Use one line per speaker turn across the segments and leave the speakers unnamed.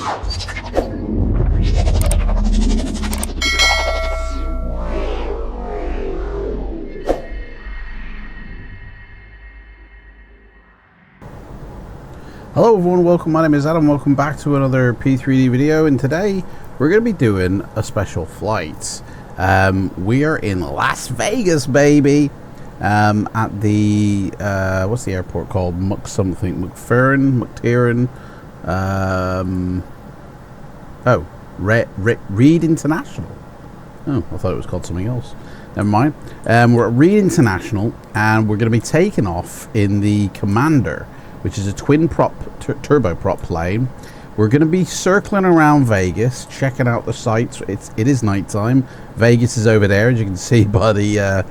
Hello everyone, welcome. My name is Adam. Welcome back to another P3D video, and today we're going to be doing a special flight. We are in Las Vegas, baby, at the what's the airport called? McTiernan. Reed International. Oh, I thought it was called something else. Never mind. We're at Reed International, and we're going to be taking off in the Commander, which is a twin prop turboprop plane. We're going to be circling around Vegas, checking out the sights. It is nighttime. Vegas is over there, as you can see by the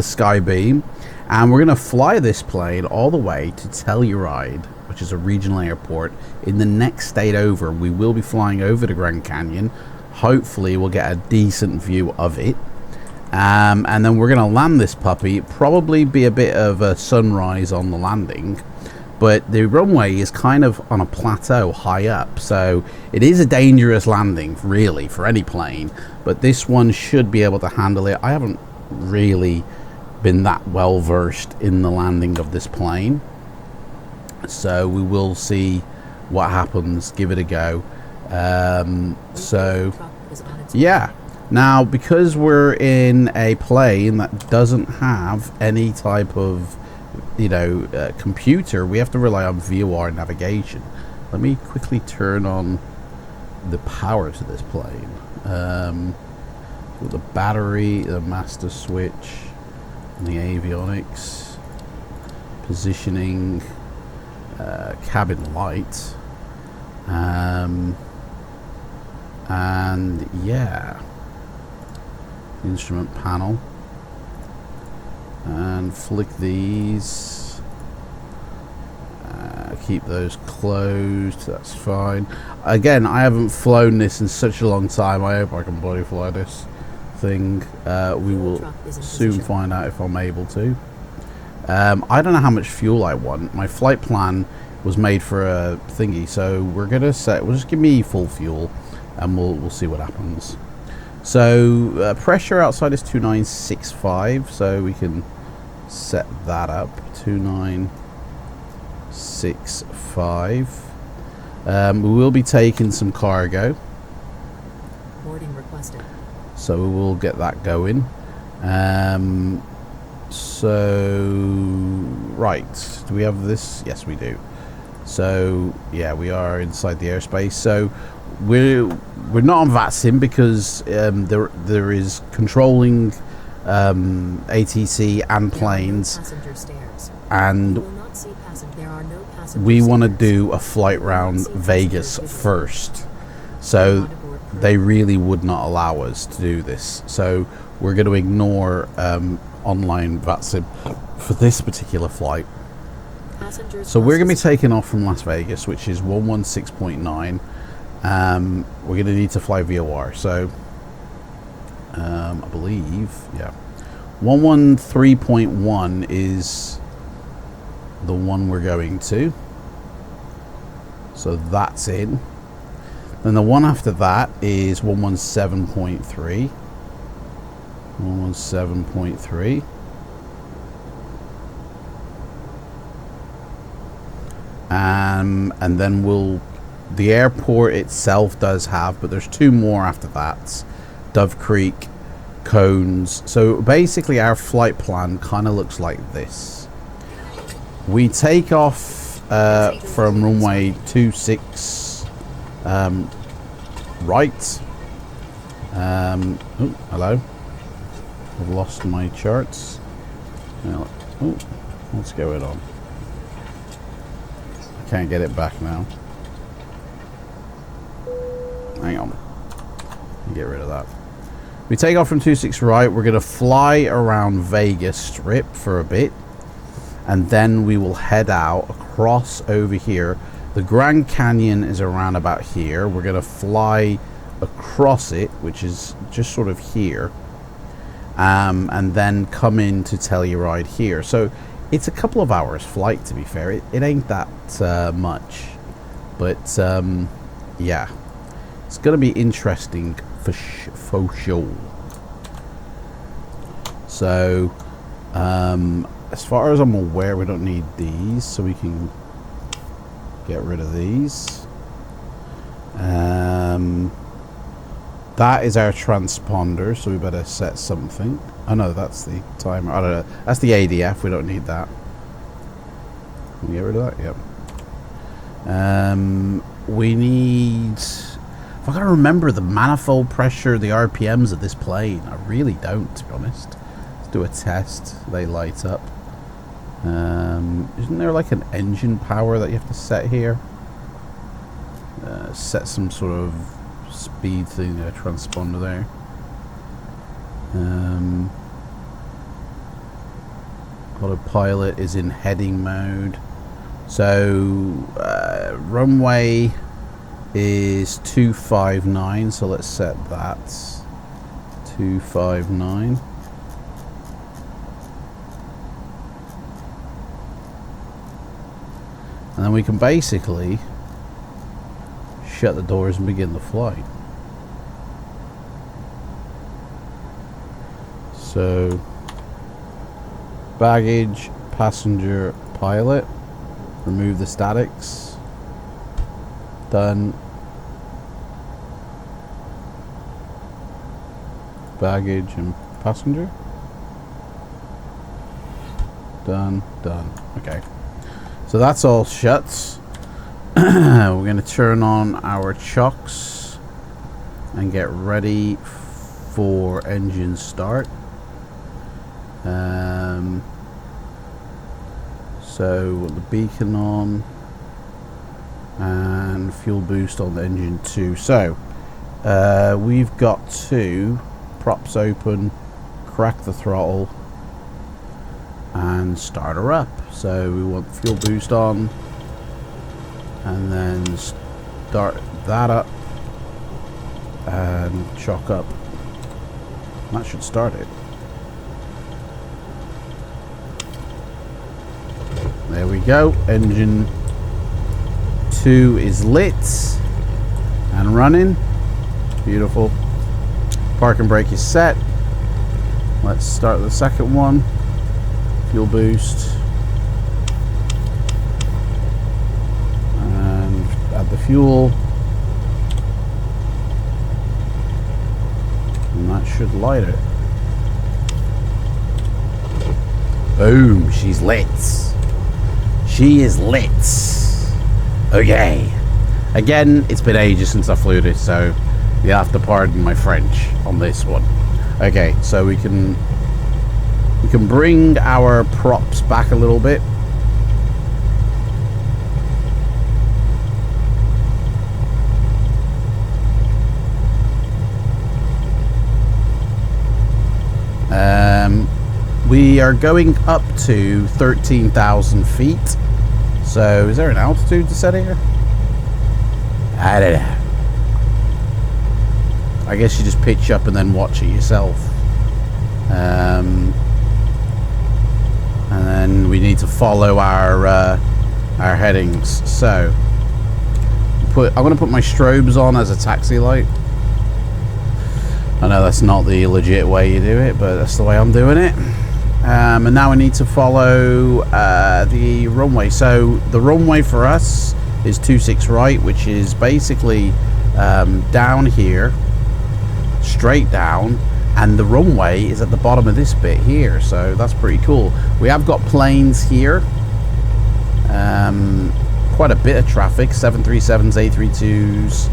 sky beam. And we're going to fly this plane all the way to Telluride, which is a regional airport in the next state over. We will be flying over the Grand Canyon. Hopefully we'll get a decent view of it. And then we're going to land this puppy. It'll probably be a bit of a sunrise on the landing, but the runway is kind of on a plateau high up, so it is a dangerous landing really for any plane, but this one should be able to handle it. I haven't really been that well versed in the landing of this plane, so we will see what happens. Give it a go. So yeah, now because we're in a plane that doesn't have any type of computer, we have to rely on VOR navigation. Let me quickly turn on the power to this plane. The battery, the master switch, and the avionics, positioning, cabin light, and yeah, instrument panel. And flick these, keep those closed, that's fine. Again, I haven't flown this in such a long time. I hope I can bloody fly this thing. We will soon find out if I'm able to. I don't know how much fuel I want. My flight plan was made for a thingy, so we'll just give me full fuel and we'll see what happens. So pressure outside is 2965, so we can set that up. 2965. We will be taking some cargo.
Boarding requested.
So we will get that going. So right, do we have this? Yes, we do. So yeah, we are inside the airspace. So we're not on VLIGHTSIM because there is controlling ATC and planes, and we want to do a flight round Vegas first, so they really would not allow us to do this. So we're going to ignore online VLIGHTSIM for this particular flight. So we're going to be taking off from Las Vegas, which is 116.9. We're going to need to fly VOR, so I believe, yeah, 113.1 is the one we're going to, so that's in. Then the one after that is 117.3. 117.3. And then the airport itself does have, but there's two more after that. Dove Creek, Cones. So basically our flight plan kind of looks like this. We take off from runway 26 right. Oh, hello. I've lost my charts. Oh, what's going on? I can't get it back now. Hang on. Get rid of that. We take off from 26 right. We're going to fly around Vegas Strip for a bit, and then we will head out across over here. The Grand Canyon is around about here. We're going to fly across it, which is just sort of here, and then come into Telluride here. So it's a couple of hours flight, to be fair. It ain't that much, but yeah, it's going to be interesting for sure. So, as far as I'm aware, we don't need these, so we can get rid of these. That is our transponder, so we better set something. Oh no, that's the timer. I don't know. That's the ADF. We don't need that. Can we get rid of that? Yep. We need... I've got to remember the manifold pressure, the RPMs of this plane. I really don't, to be honest. Let's do a test. They light up. Isn't there like an engine power that you have to set here? Set some sort of speed thing, a transponder there. Autopilot is in heading mode. So runway is 259, so let's set that 259. And then we can basically shut the doors and begin the flight. So baggage, passenger, pilot. Remove the statics. Done. Baggage and passenger. Done. Okay. So that's all shut. We're going to turn on our chocks and get ready for engine start. So the beacon on and fuel boost on the engine 2. So we've got to props open, crack the throttle and start her up. So we want fuel boost on and then start that up and chock up. That should start it. There we go. Engine 2 is lit and running. Beautiful. Parking brake is set. Let's start the second one. Fuel boost. And add the fuel. And that should light it. Boom, she's lit. She is lit. Okay. Again, it's been ages since I flew this, so you have to pardon my French on this one. Okay, so we can bring our props back a little bit. We are going up to 13,000 feet. So is there an altitude to set here? I don't know. I guess you just pitch up and then watch it yourself. And then we need to follow our headings. So I'm going to put my strobes on as a taxi light. I know that's not the legit way you do it, but that's the way I'm doing it. And now we need to follow the runway. So the runway for us is 26 right, which is basically down here, straight down, and the runway is at the bottom of this bit here. So that's pretty cool. We have got planes here, quite a bit of traffic, 737s, A320s,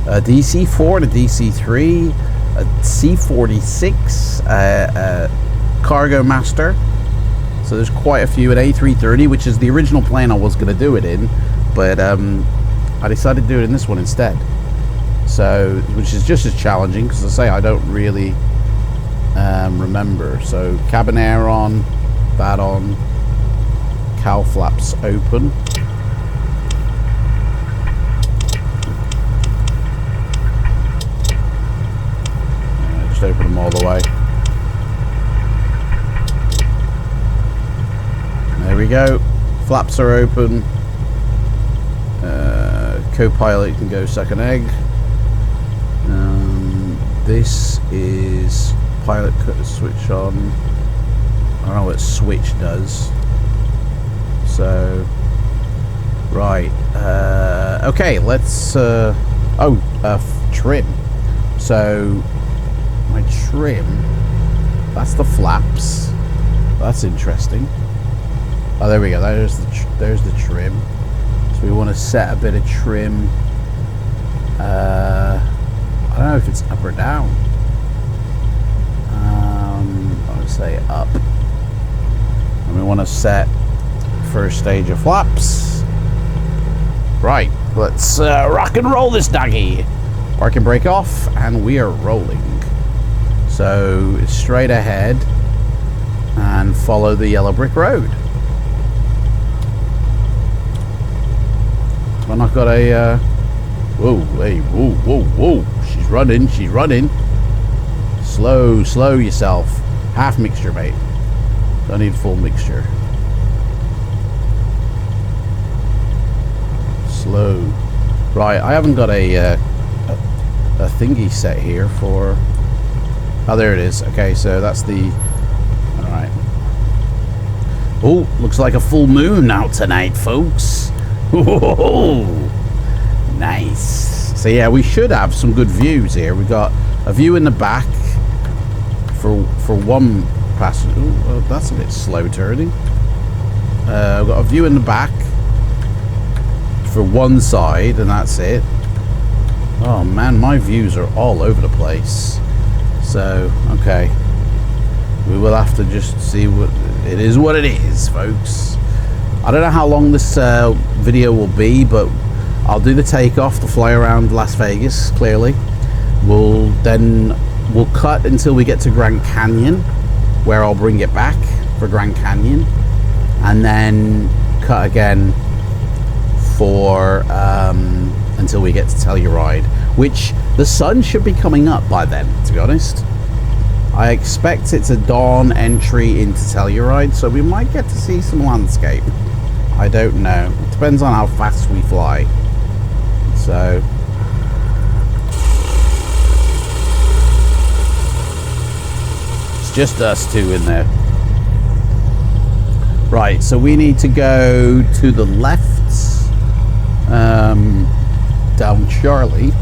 a DC-4 and a DC-3, a C-46, Cargo Master. So there's quite a few. An A330, which is the original plane I was going to do it in, but I decided to do it in this one instead. So, which is just as challenging, because I say I don't really remember. So cabin air on, that on, cowl flaps open. Just open them all the way. There we go. Flaps are open. Co-pilot can go suck an egg. This is pilot switch on. I don't know what switch does. So, right. Okay, let's. Trim. So, my trim. That's the flaps. That's interesting. Oh, there we go. There's the trim. So we want to set a bit of trim. I don't know if it's up or down. I would say up. And we want to set first stage of flaps. Right, let's rock and roll this doggy. Park and brake off, and we are rolling. So it's straight ahead and follow the yellow brick road. I've not got a whoa, hey, whoa, whoa, whoa. She's running, she's running. Slow yourself. Half mixture, mate. Don't need full mixture. Slow. Right, I haven't got a thingy set here for... Oh, there it is. Okay, so that's the... Alright. Oh, looks like a full moon out tonight, folks. Whoa, nice. So yeah, we should have some good views here. We've got a view in the back for one passenger. Ooh, well, that's a bit slow turning. We've got a view in the back for one side, and that's it. Oh man, my views are all over the place. So, okay. We will have to just see what it is, folks. I don't know how long this video will be, but I'll do the takeoff, the fly around Las Vegas, clearly. We'll cut until we get to Grand Canyon, where I'll bring it back for Grand Canyon, and then cut again for until we get to Telluride, which the sun should be coming up by then, to be honest. I expect it's a dawn entry into Telluride, so we might get to see some landscape. I don't know. It depends on how fast we fly. So... it's just us two in there. Right, so we need to go to the left, down Charlie.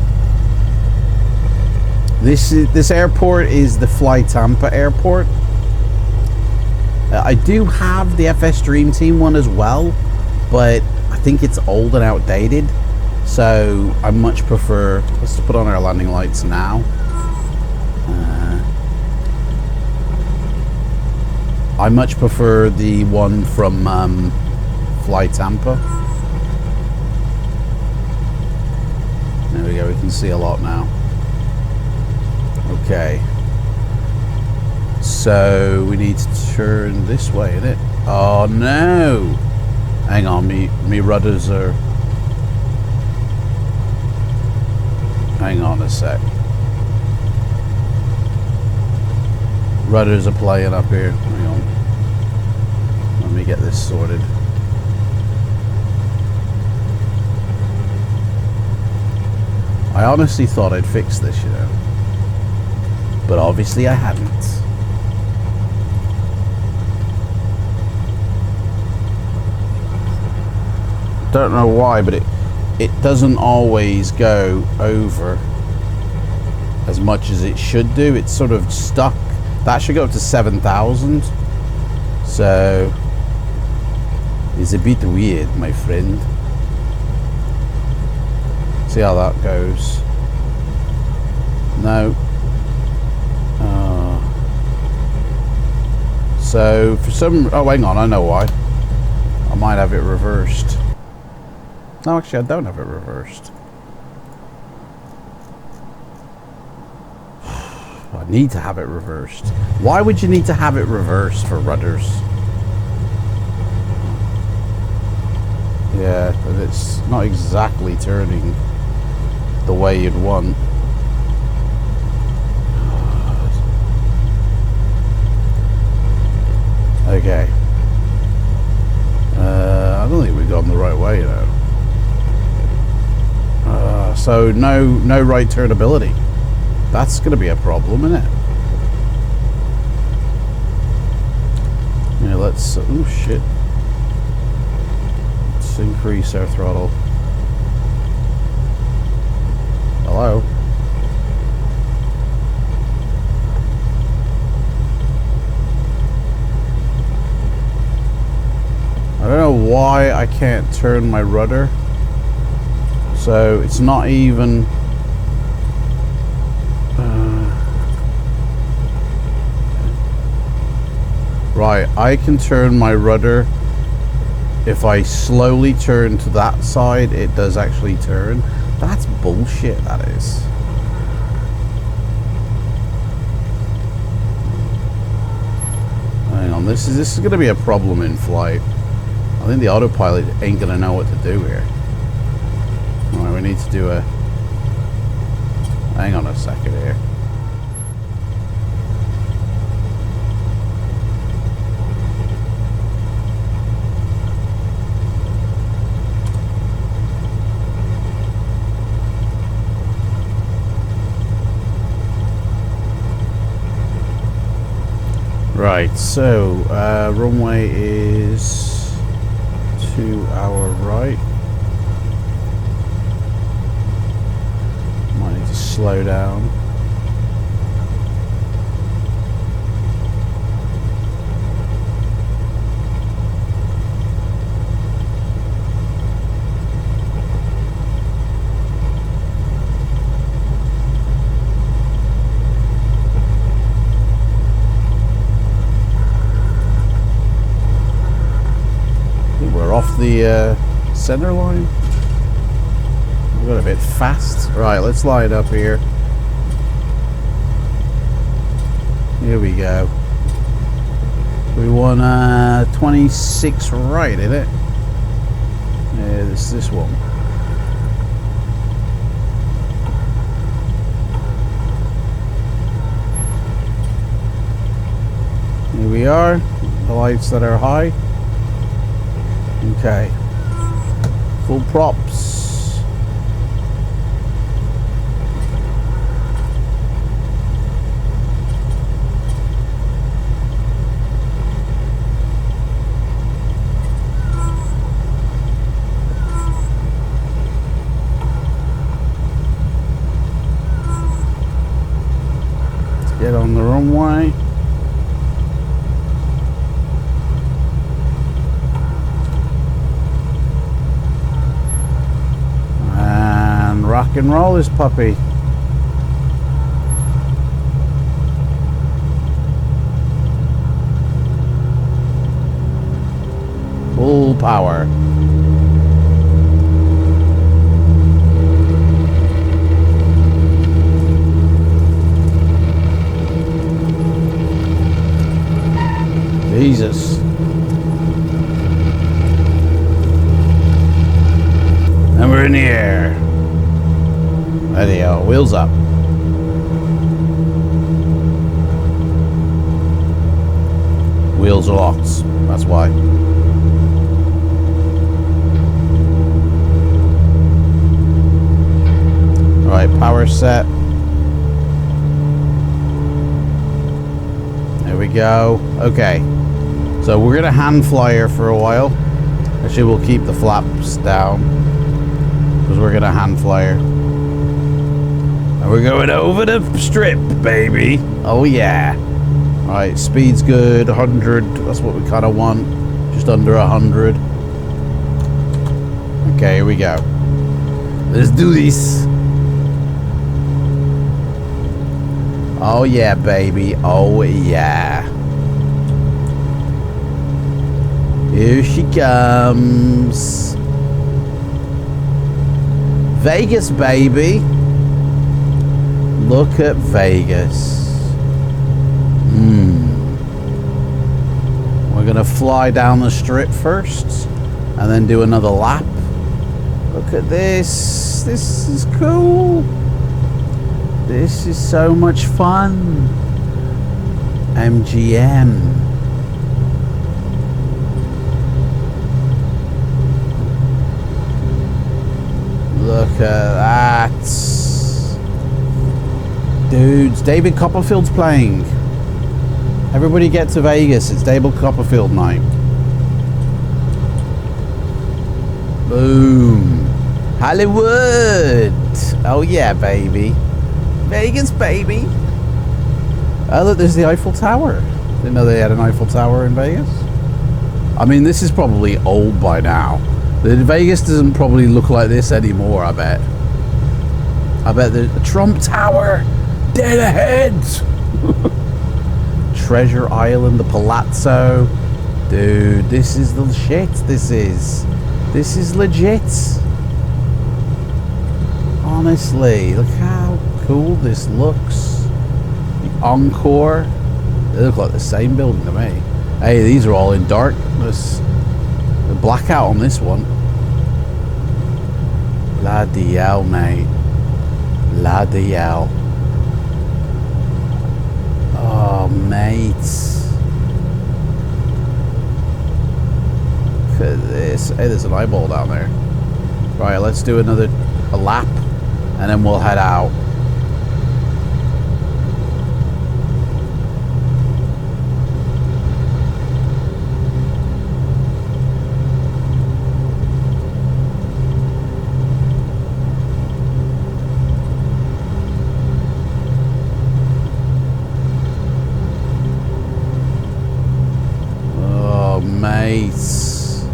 This airport is the FLIGHTSIM airport. I do have the FS Dream Team one as well, but I think it's old and outdated, so I much prefer... let's put on our landing lights now. I much prefer the one from FLIGHTSIM. There we go, we can see a lot now. Okay. So we need to turn this way, innit? Oh no! Hang on, me rudders are... hang on a sec. Rudders are playing up here. Hang on. Let me get this sorted. I honestly thought I'd fix this, you know. But obviously I hadn't. Don't know why, but it doesn't always go over as much as it should do. It's sort of stuck. That should go up to 7,000. So it's a bit weird, my friend. See how that goes. No. So for some... oh, hang on, I know why. I might have it reversed. No, actually, I don't have it reversed. I need to have it reversed. Why would you need to have it reversed for rudders? Yeah, but it's not exactly turning the way you'd want. Okay. I don't think we've gone the right way, you know. So no right turn ability. That's going to be a problem, isn't it? Yeah, let's... oh, shit. Let's increase our throttle. Hello? I don't know why I can't turn my rudder. So it's not even... right, I can turn my rudder. If I slowly turn to that side, it does actually turn. That's bullshit, that is. Hang on, this is going to be a problem in flight. I think the autopilot ain't going to know what to do here. Alright, we need to do a... hang on a second here. Right, so runway is to our right. Might need to slow down. Off the center line. We got a bit fast. Right, let's line up here. Here we go. We want 26 right, isn't it? Yeah, this one. Here we are. The lights that are high. Okay, full props. Let's get on the runway. Rock and roll this puppy. Full power. Jesus. And we're in the air. There they are, wheels up. Wheels are locked, that's why. Alright, power set. There we go. Okay. So we're gonna hand fly her for a while. Actually, we'll keep the flaps down. Because we're gonna hand fly her. We're going over the strip, baby. Oh, yeah. All right, speed's good. 100. That's what we kind of want. Just under 100. Okay, here we go. Let's do this. Oh, yeah, baby. Oh, yeah. Here she comes. Vegas, baby. Look at Vegas. We're gonna fly down the strip first and then do another lap. Look at this. This is cool. This is so much fun. MGM. Look at that. Dudes, David Copperfield's playing. Everybody get to Vegas. It's David Copperfield night. Boom. Hollywood. Oh yeah, baby. Vegas, baby. Oh look, there's the Eiffel Tower. Didn't know they had an Eiffel Tower in Vegas. I mean, this is probably old by now. The Vegas doesn't probably look like this anymore, I bet. I bet there's a Trump Tower. Dead ahead. Treasure Island, the Palazzo. Dude, this is the shit. This is legit. Honestly, look how cool this looks. The Encore. They look like the same building to me. Hey, these are all in darkness. The blackout on this one. Bloody hell, mate. Bloody hell. Oh, mate. Look at this. Hey, there's an eyeball down there. Right, let's do a lap, and then we'll head out. Mates.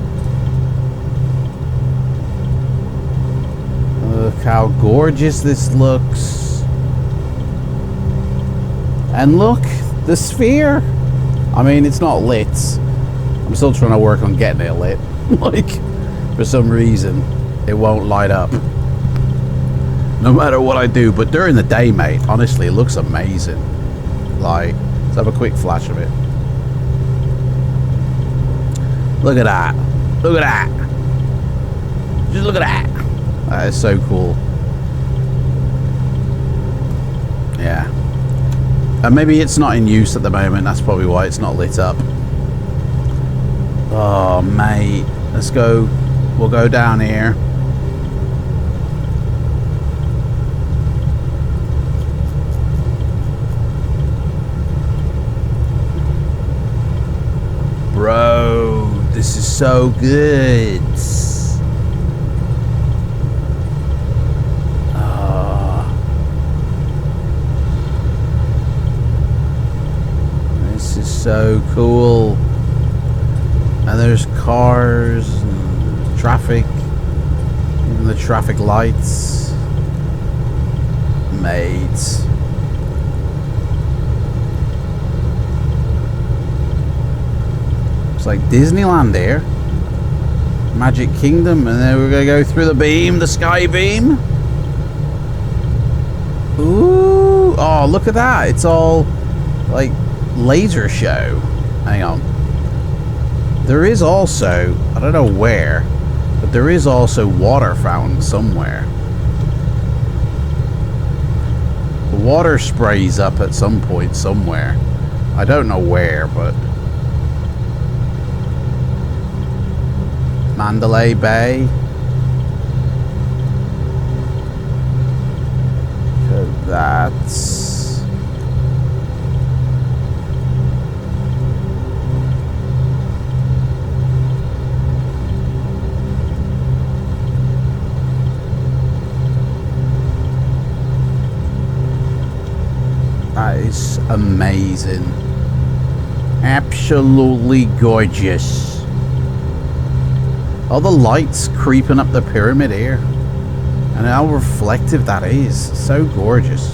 Look how gorgeous this looks. And look, the sphere. I mean, it's not lit. I'm still trying to work on getting it lit. Like, for some reason, it won't light up. No matter what I do. But during the day, mate, honestly, it looks amazing. Like, let's have a quick flash of it. Look at that. Look at that. Just look at that. That is so cool. Yeah. And maybe it's not in use at the moment. That's probably why it's not lit up. Oh, mate. Let's go. We'll go down here. Bro. This is so good. This is so cool. And there's cars and traffic. Even the traffic lights. Mate. Like Disneyland there. Magic Kingdom, and then we're gonna go through the beam, the sky beam. Ooh, oh, look at that. It's all like laser show. Hang on. There is also, I don't know where, but there is also water fountain somewhere. The water sprays up at some point somewhere. I don't know where, but Mandalay Bay. Look at that. That is amazing. Absolutely gorgeous. All the lights creeping up the pyramid here. And how reflective that is. So gorgeous.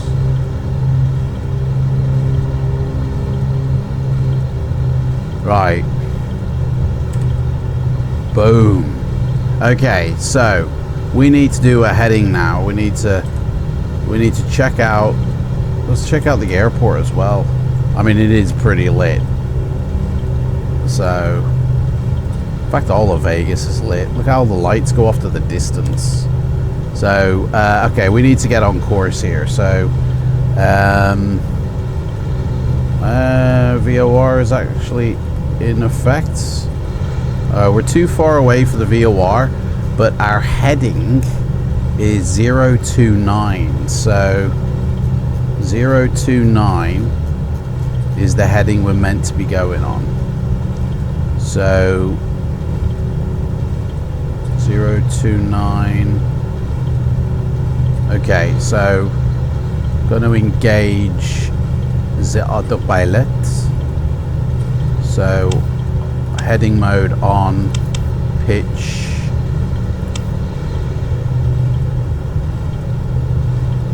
Right. Boom. Okay, so we need to do a heading now. We need to check out. Let's check out the airport as well. I mean, it is pretty lit. So, in fact, all of Vegas is lit. Look how the lights go off to the distance. So, okay, we need to get on course here. So, VOR is actually in effect. We're too far away for the VOR, but our heading is 029. So 029 is the heading we're meant to be going on. So 029. Okay, so going to engage the autopilot. So heading mode on, pitch.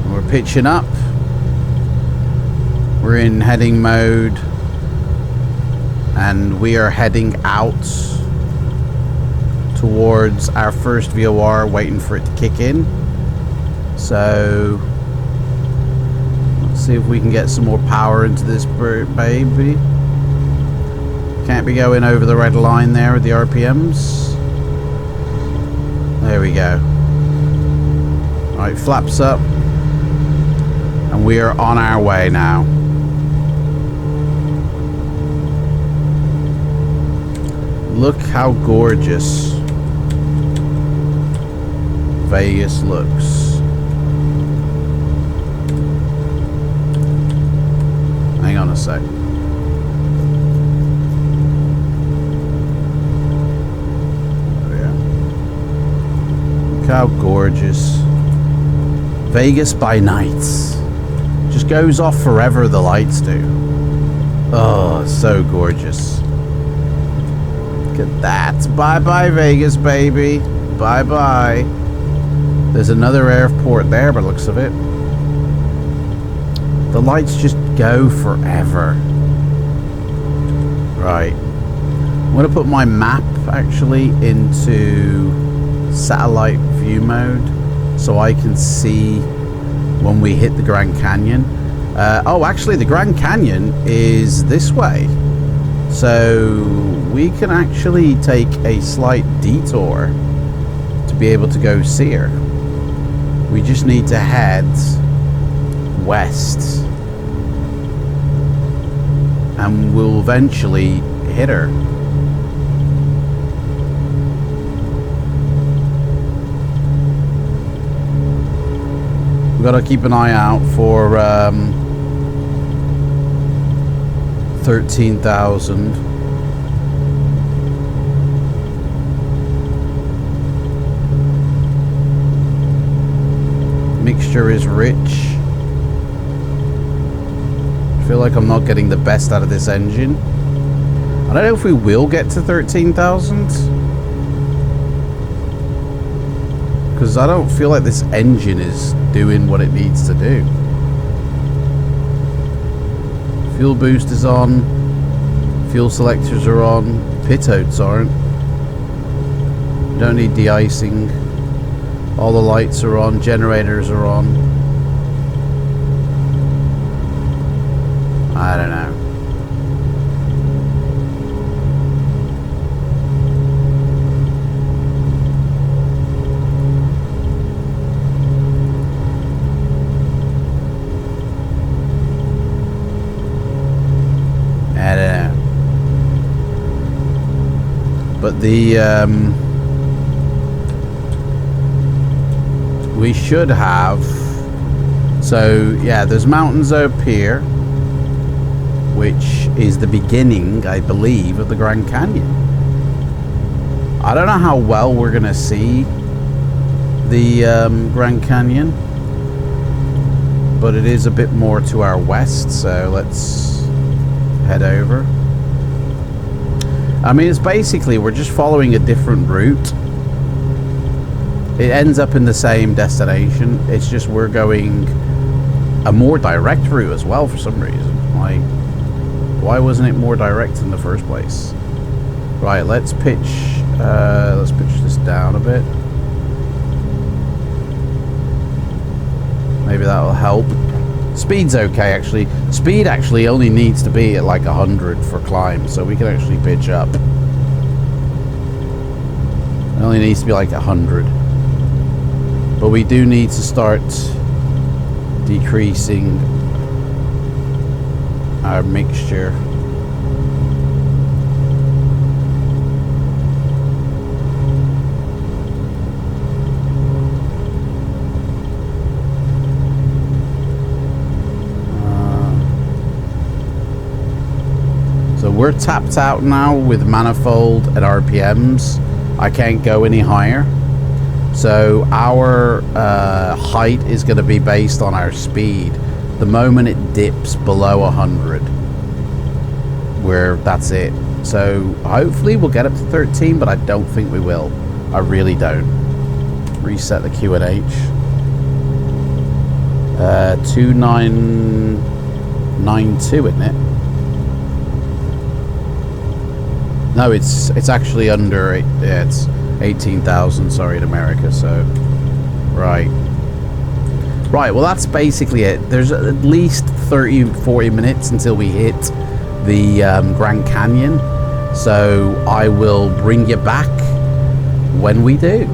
We're pitching up. We're in heading mode and we are heading out towards our first VOR, waiting for it to kick in. So let's see if we can get some more power into this baby. Can't be going over the red line there with the RPMs. There we go. Alright, flaps up. And we are on our way now. Look how gorgeous Vegas looks. Hang on a sec. Look how gorgeous. Vegas by night. Just goes off forever, the lights do. Oh, so gorgeous. Look at that. Bye-bye, Vegas, baby. Bye-bye. There's another airport there by the looks of it. The lights just go forever. Right. I'm going to put my map, actually, into satellite view mode so I can see when we hit the Grand Canyon. Oh, actually, the Grand Canyon is this way. So we can actually take a slight detour to be able to go see her. We just need to head west and we'll eventually hit her. We've got to keep an eye out for 13,000. Mixture is rich. I feel like I'm not getting the best out of this engine. I don't know if we will get to 13,000. Because I don't feel like this engine is doing what it needs to do. Fuel boost is on. Fuel selectors are on. Pitotes aren't. Don't need de-icing. All the lights are on. Generators are on. I don't know. But the we should have, so yeah, there's mountains up here, which is the beginning, I believe, of the Grand Canyon. I don't know how well we're gonna see the Grand Canyon, but it is a bit more to our west, so let's head over. I mean, it's basically, we're just following a different route. It ends up in the same destination. It's just we're going a more direct route as well for some reason. Like, why wasn't it more direct in the first place? Right, let's pitch this down a bit. Maybe that'll help. Speed's okay, actually. Speed actually only needs to be at like 100 for climb, so we can actually pitch up. It only needs to be like 100. But we do need to start decreasing our mixture. we're tapped out now with manifold and RPMs. I can't go any higher. So our height is going to be based on our speed. The moment it dips below 100, that's it. So hopefully we'll get up to 13, but I don't think we will. I really don't. Reset the QNH. 2992, isn't it? No, it's actually under it. Yeah, it's 18,000. Sorry, in America. So, right. Well, that's basically it. There's at least 30-40 minutes until we hit the Grand Canyon. So I will bring you back when we do.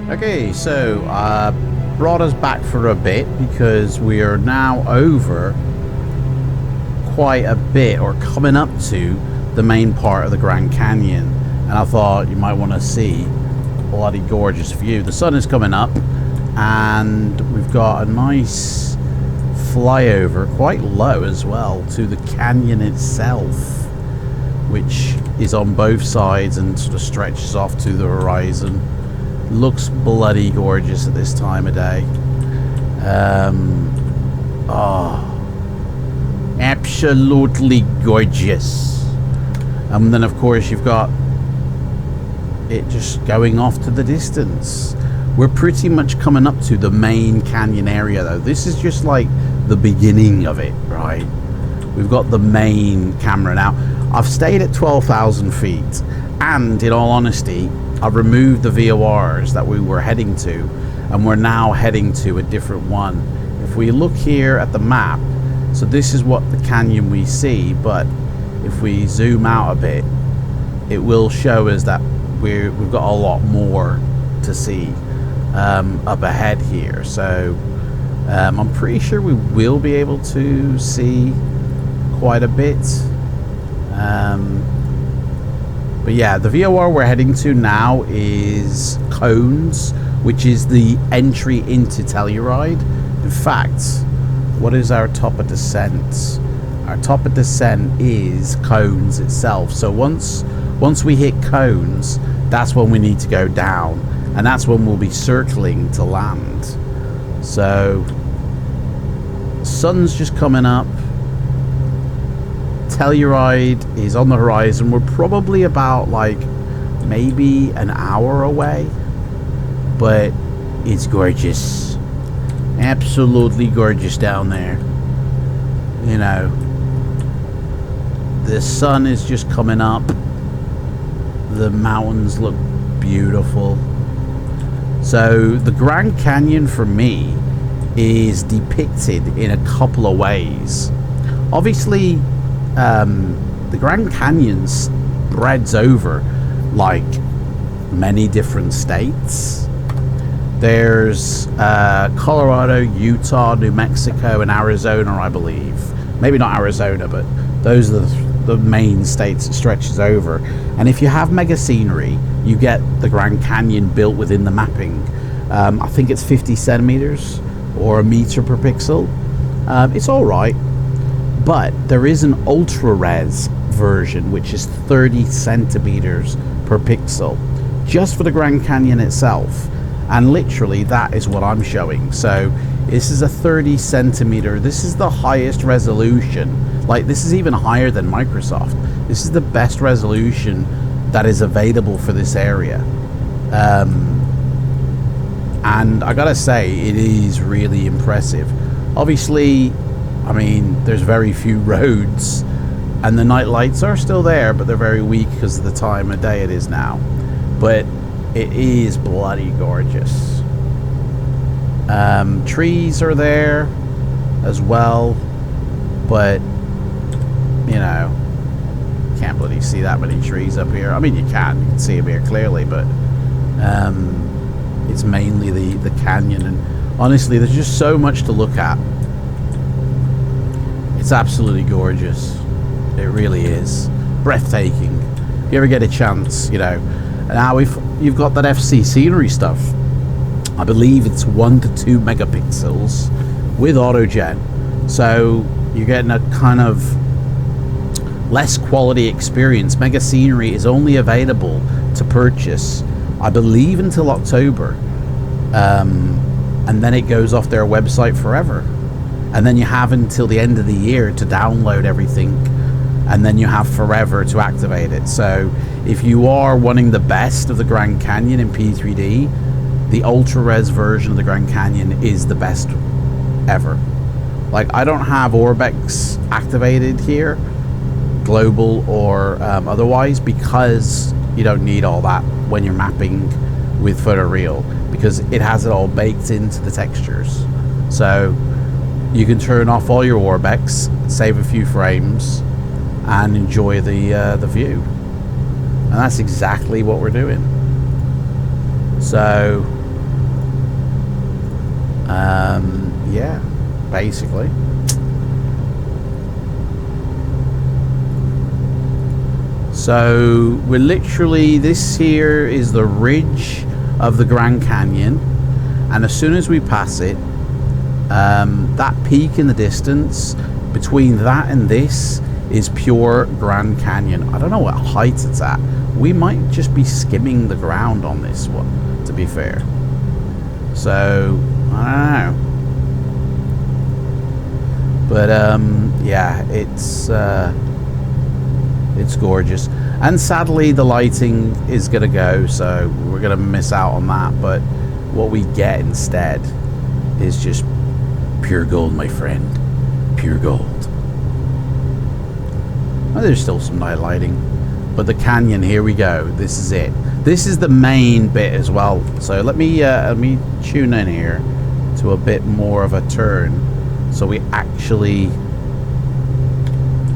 Okay, so brought us back for a bit because we are now over quite a bit, or coming up to the main part of the Grand Canyon, and I thought you might want to see a bloody gorgeous view. The sun is coming up and we've got a nice flyover, quite low as well, to the canyon itself, which is on both sides and sort of stretches off to the horizon. Looks bloody gorgeous at this time of day. Absolutely gorgeous. And then, of course, you've got it just going off to the distance. We're pretty much coming up to the main canyon area, though. This is just like the beginning of it, right? We've got the main camera now. I've stayed at 12,000 feet, and in all honesty, I've removed the VORs that we were heading to, and we're now heading to a different one. If we look here at the map, so this is what the canyon we see, but if we zoom out a bit, it will show us that we've got a lot more to see up ahead here. So I'm pretty sure we will be able to see quite a bit. But yeah, the VOR we're heading to now is Cones, which is the entry into Telluride. In fact, what is our top of descent? Our top of descent is Cones itself. So once we hit Cones, that's when we need to go down, and that's when we'll be circling to land. So sun's just coming up. Telluride is on the horizon. We're probably about like maybe an hour away, but it's gorgeous. Absolutely gorgeous down there. You know, the sun is just coming up. The mountains look beautiful. So the Grand Canyon for me is depicted in a couple of ways. Obviously, the Grand Canyon spreads over like many different states. There's Colorado, Utah, New Mexico, and Arizona, I believe. Maybe not Arizona, but those are the main states it stretches over. And if you have mega scenery, you get the Grand Canyon built within the mapping. I think it's 50 centimeters or a meter per pixel. It's all right, but there is an ultra res version which is 30 centimeters per pixel just for the Grand Canyon itself, and literally that is what I'm showing. So this is a 30 centimeter. This is the highest resolution. Like, this is even higher than Microsoft. This is the best resolution that is available for this area. And I gotta say, it is really impressive. Obviously, I mean, there's very few roads, and the night lights are still there, but they're very weak because of the time of day it is now. But it is bloody gorgeous. Trees are there as well, but you know, can't bloody see that many trees up here. I mean, you can see them here clearly, but it's mainly the canyon. And honestly, there's just so much to look at. It's absolutely gorgeous. It really is breathtaking. If you ever get a chance, you know. Now you've got that FC scenery stuff. I believe it's 1 to 2 megapixels with autogen, so you're getting a kind of less quality experience. Mega scenery is only available to purchase, I believe, until October, and then it goes off their website forever. And then you have until the end of the year to download everything, and then you have forever to activate it. So if you are wanting the best of the Grand Canyon in P3D, the ultra res version of the Grand Canyon is the best ever. Like, I don't have Orbex activated here, global or otherwise, because you don't need all that when you're mapping with photoreal, because it has it all baked into the textures. So you can turn off all your Orbex, save a few frames, and enjoy the view. And that's exactly what we're doing. So yeah, basically. So we're literally, this here is the ridge of the Grand Canyon, and as soon as we pass it, that peak in the distance, between that and this is pure Grand Canyon. I don't know what height it's at. We might just be skimming the ground on this one, to be fair. So I don't know, but yeah, it's gorgeous. And sadly, the lighting is going to go, so we're going to miss out on that. But what we get instead is just pure gold, my friend. Pure gold. Oh, there's still some night lighting. But the canyon, here we go. This is it. This is the main bit as well. So let me tune in here to a bit more of a turn, so we actually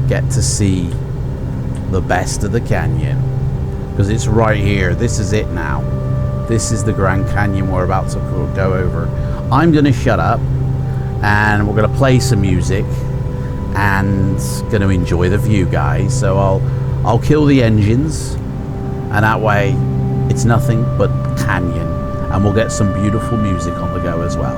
get to see the best of the canyon, because it's right here. This is it now. This is the Grand Canyon we're about to go over. I'm gonna shut up and we're gonna play some music and gonna enjoy the view, guys. So I'll kill the engines, and that way it's nothing but canyon, and we'll get some beautiful music on the go as well.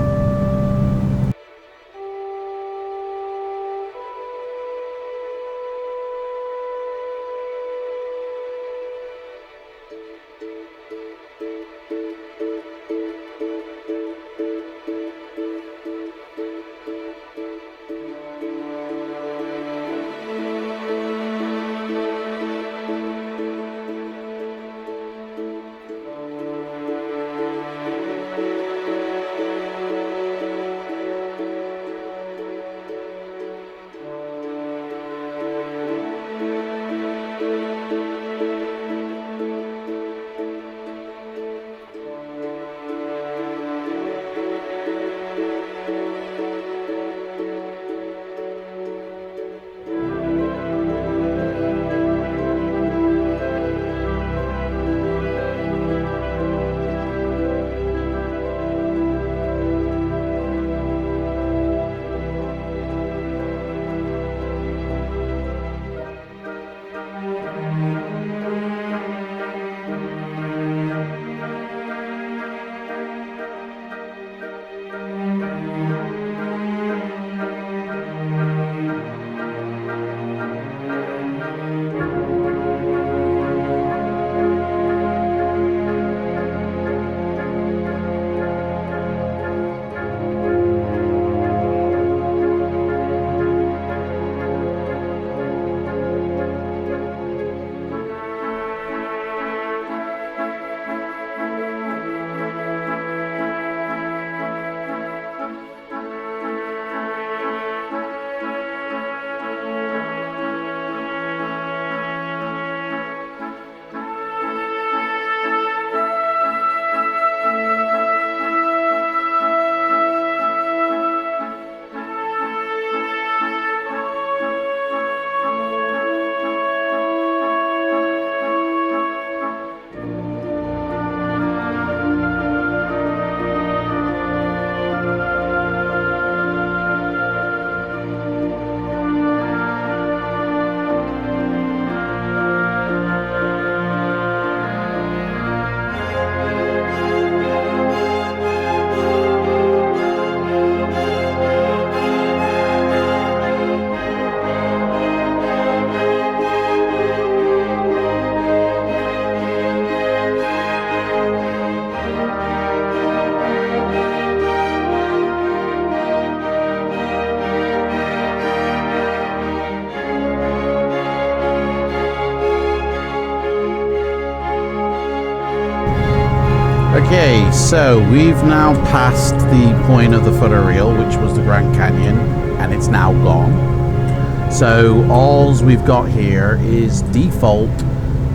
Okay, so we've now passed the point of the footer reel, which was the Grand Canyon, and it's now gone. So alls we've got here is default,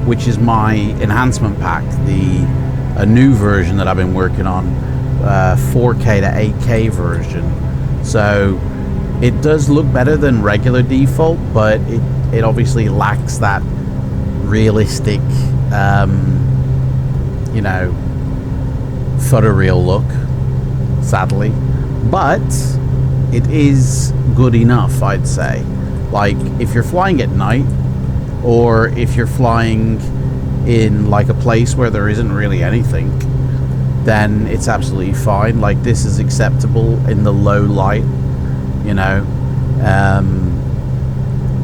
which is my enhancement pack, a new version that I've been working on, 4K to 8K version. So it does look better than regular default, but it obviously lacks that realistic, you know, footer reel look, sadly, but it is good enough, I'd say. Like, if you're flying at night, or if you're flying in like a place where there isn't really anything, then it's absolutely fine. Like, this is acceptable in the low light, you know.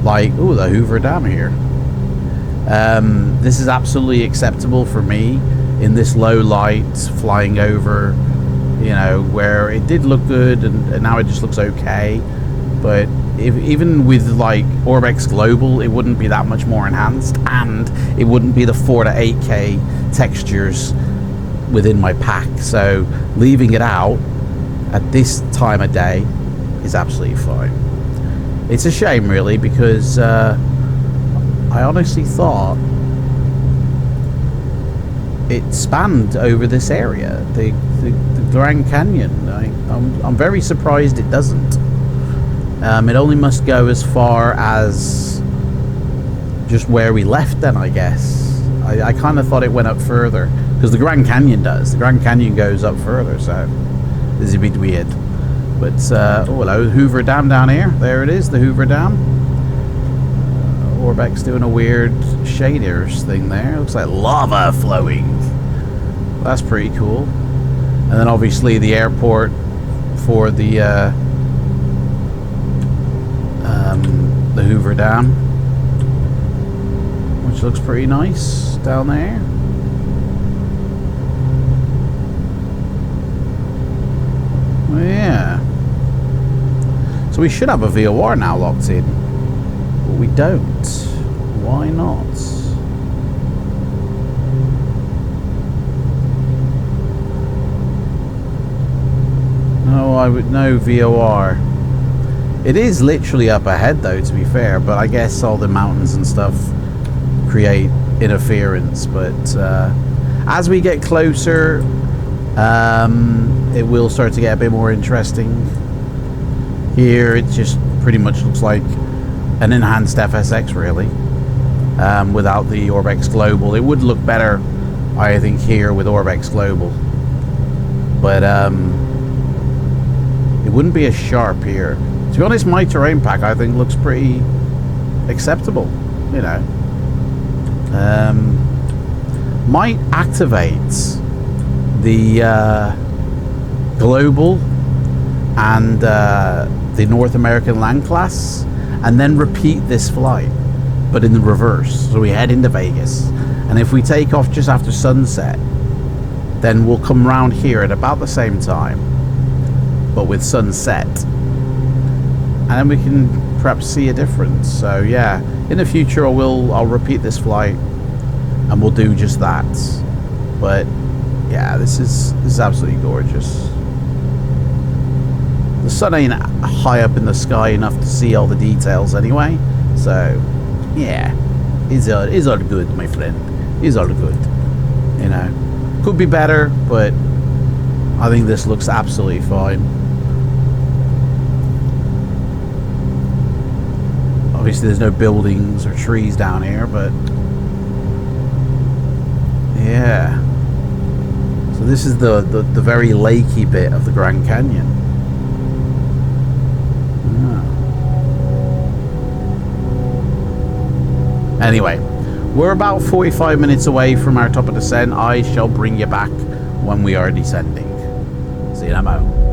Like, ooh, the Hoover Dam here. This is absolutely acceptable for me in this low light, flying over, you know, where it did look good and now it just looks okay, but even with like Orbex Global, it wouldn't be that much more enhanced, and it wouldn't be the 4 to 8K textures within my pack. So leaving it out at this time of day is absolutely fine. It's a shame, really, because I honestly thought it spanned over this area, the Grand Canyon. I'm very surprised it doesn't. It only must go as far as just where we left then, I guess. I kind of thought it went up further, because the Grand Canyon does. The Grand Canyon goes up further, so this is a bit weird. But, oh, hello, Hoover Dam down here. There it is, the Hoover Dam. Orbex doing a weird shaders thing there. Looks like lava flowing. That's pretty cool. And then obviously the airport for the Hoover Dam, which looks pretty nice down there. Oh, yeah. So we should have a VOR now locked in, but we don't. Why not? No, I would no VOR. It is literally up ahead though, to be fair, but I guess all the mountains and stuff create interference. But as we get closer, it will start to get a bit more interesting. Here it just pretty much looks like an enhanced FSX, really, without the Orbex Global. It would look better, I think, here with Orbex Global, but it wouldn't be as sharp here. To be honest, my terrain pack, I think, looks pretty acceptable, you know. Might activate the Global and the North American Land Class, and then repeat this flight, but in the reverse. So we head into Vegas, and if we take off just after sunset, then we'll come round here at about the same time, but with sunset, and then we can perhaps see a difference. So yeah, in the future I'll repeat this flight, and we'll do just that. But yeah, this is absolutely gorgeous. The sun ain't high up in the sky enough to see all the details anyway, so yeah, it's all good, my friend. It's all good. You know, could be better, but I think this looks absolutely fine. Obviously there's no buildings or trees down here, but yeah. So this is the very lakey bit of the Grand Canyon. Anyway, we're about 45 minutes away from our top of descent. I shall bring you back when we are descending. See you in a moment.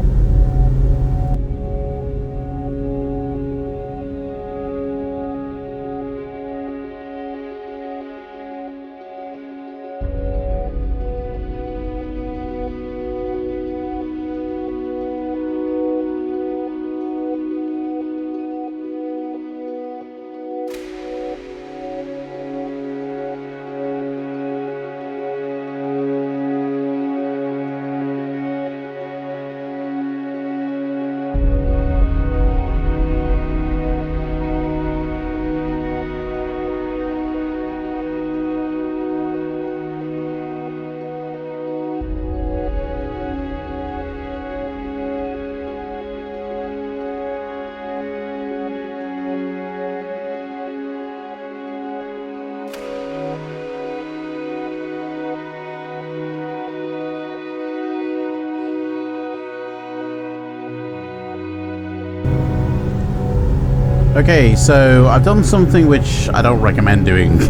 Okay, so I've done something which I don't recommend doing.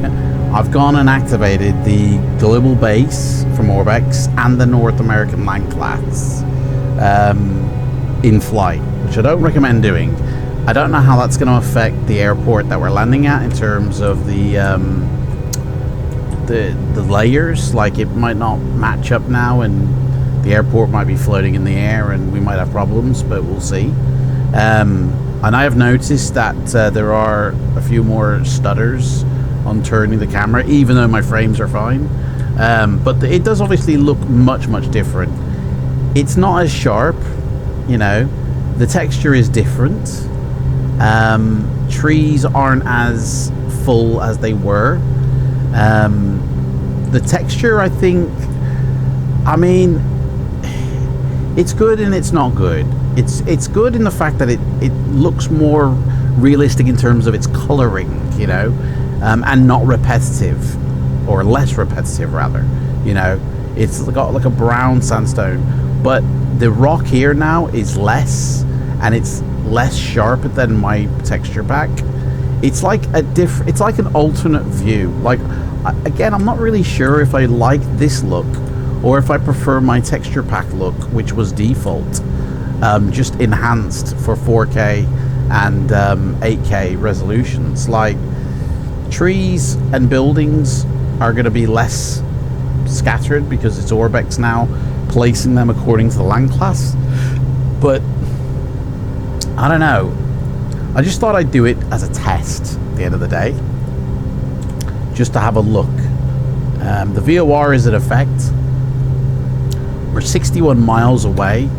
I've gone and activated the global base from Orbex and the North American Land Class in flight, which I don't recommend doing. I don't know how that's going to affect the airport that we're landing at in terms of the layers. Like, it might not match up now, and the airport might be floating in the air, and we might have problems, but we'll see. And I have noticed that there are a few more stutters on turning the camera, even though my frames are fine. But it does obviously look much different. It's not as sharp, you know. The texture is different. Trees aren't as full as they were. The texture, I think, I mean, it's good and it's not good. It's good in the fact that it looks more realistic in terms of its coloring, you know, and not repetitive, or less repetitive rather, you know. It's got like a brown sandstone, but the rock here now is less, and it's less sharp than my texture pack. It's like it's like an alternate view. Like, again, I'm not really sure if I like this look or if I prefer my texture pack look, which was default, just enhanced for 4K and 8K resolutions. Like, trees and buildings are going to be less scattered because it's Orbex now placing them according to the land class. But I don't know, I just thought I'd do it as a test at the end of the day, just to have a look. The VOR is in effect. We're 61 miles away.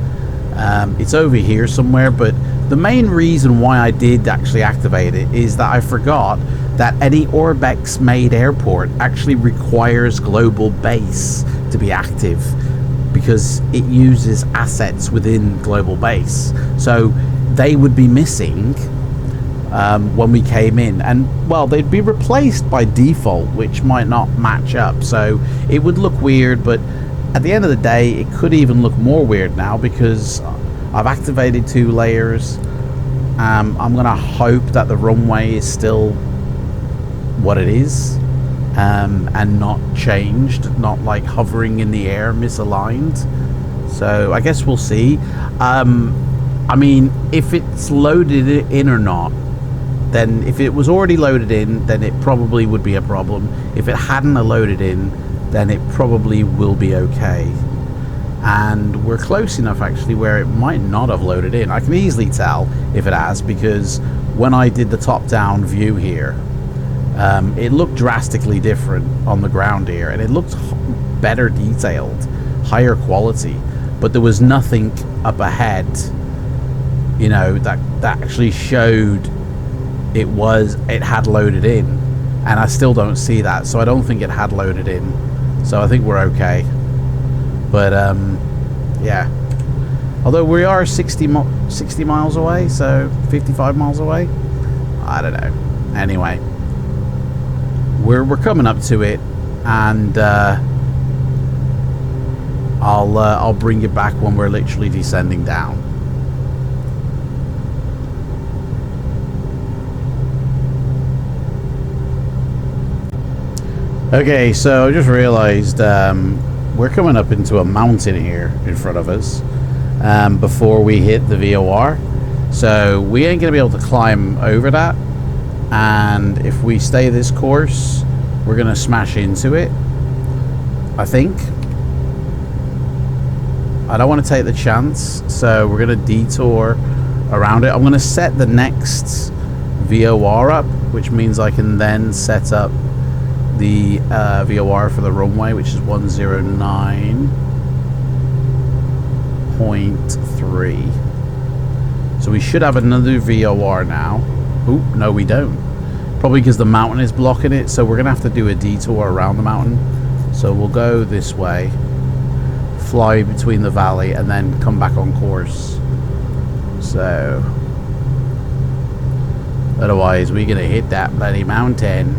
It's over here somewhere, but the main reason why I did actually activate it is that I forgot that any Orbex made airport actually requires global base to be active, because it uses assets within global base. So they would be missing when we came in, and well, they'd be replaced by default, which might not match up, so it would look weird. But at the end of the day, it could even look more weird now because I've activated 2 layers. I'm gonna hope that the runway is still what it is, and not changed, not like hovering in the air misaligned. So I guess we'll see. I mean, if it's loaded in or not, then if it was already loaded in, then it probably would be a problem. If it hadn't loaded in, then it probably will be okay. And we're close enough actually where it might not have loaded in. I can easily tell if it has, because when I did the top-down view here, it looked drastically different on the ground here, and it looked better detailed, higher quality, but there was nothing up ahead, you know, that actually showed it had loaded in, and I still don't see that, so I don't think it had loaded in. So I think we're okay. But yeah, although we are 60 miles away, so 55 miles away, I don't know. Anyway, we're coming up to it, and I'll bring you back when we're literally descending down. Okay, so I just realized we're coming up into a mountain here in front of us before we hit the VOR, so we ain't gonna be able to climb over that, and if we stay this course we're gonna smash into it, I think. I don't want to take the chance, so we're gonna detour around it. I'm gonna set the next VOR up, which means I can then set up the VOR for the runway, which is 109.3. So we should have another VOR now. Oop, no we don't. Probably because the mountain is blocking it, so we're gonna have to do a detour around the mountain. So we'll go this way, fly between the valley, and then come back on course. So otherwise we're gonna hit that bloody mountain.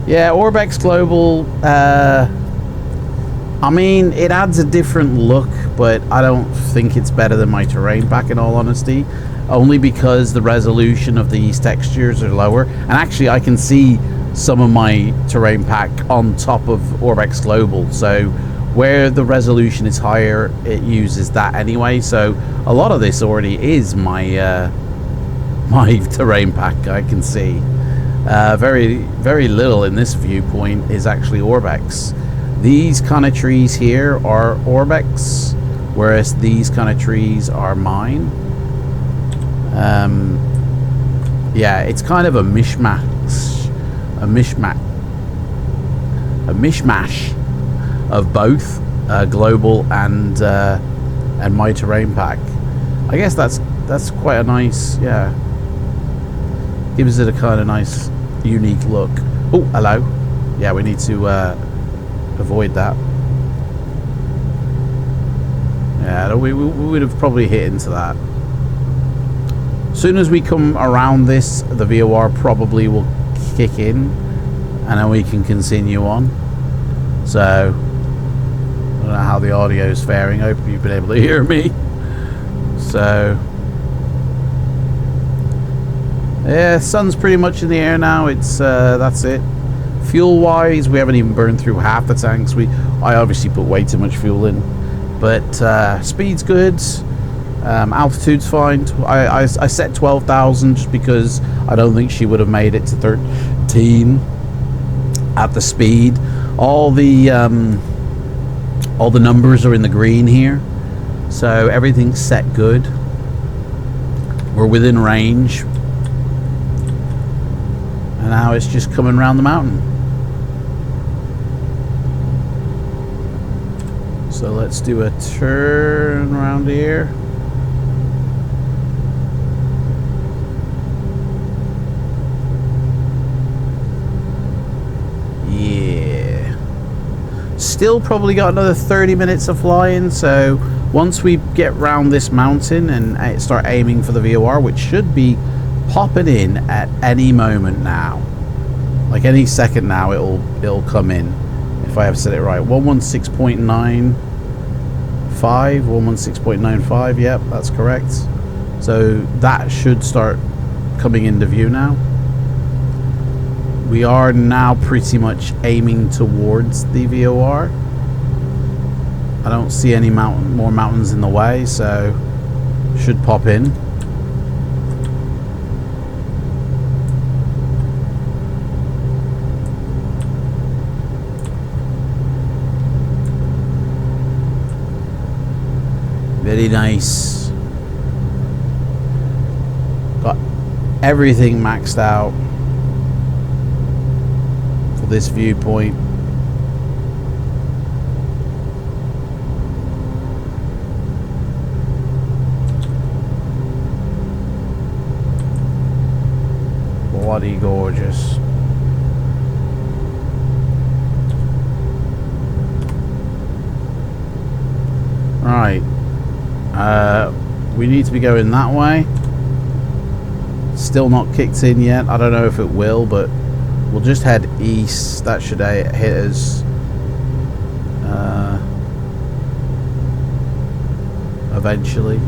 Yeah, Orbex Global, I mean, it adds a different look, but I don't think it's better than my terrain pack, in all honesty, only because the resolution of these textures are lower. And actually I can see some of my terrain pack on top of Orbex Global, so where the resolution is higher, it uses that anyway. So a lot of this already is my my terrain pack, I can see. Very little in this viewpoint is actually Orbex. These kind of trees here are Orbex, whereas these kind of trees are mine. Yeah, it's kind of a mishmash of both global and my terrain pack. I guess that's quite a nice, yeah, gives it a kind of nice unique look. Oh, hello. Yeah, we need to avoid that. Yeah, we would have probably hit into that. As soon as we come around this, the VOR probably will kick in, and then we can continue on. So, I don't know how the audio is faring. I hope you've been able to hear me. So, yeah, sun's pretty much in the air now. It's that's it. Fuel-wise, we haven't even burned through half the tanks. I obviously put way too much fuel in, but speed's good. Altitude's fine. I set 12,000 just because I don't think she would have made it to 13 at the speed. All the numbers are in the green here, so everything's set good. We're within range, and now it's just coming around the mountain. So let's do a turn around here. Still probably got another 30 minutes of flying, so once we get round this mountain and start aiming for the VOR, which should be popping in at any moment now, like any second now, it'll come in, if I have said it right. 116.95, 116.95, yep, that's correct. So that should start coming into view now. We are now pretty much aiming towards the VOR. I don't see any more mountains in the way, so should pop in. Very nice. Got everything maxed out for this viewpoint. Bloody gorgeous. Right. We need to be going that way. Still not kicked in yet. I don't know if it will, but we'll just head east. That should hit us eventually.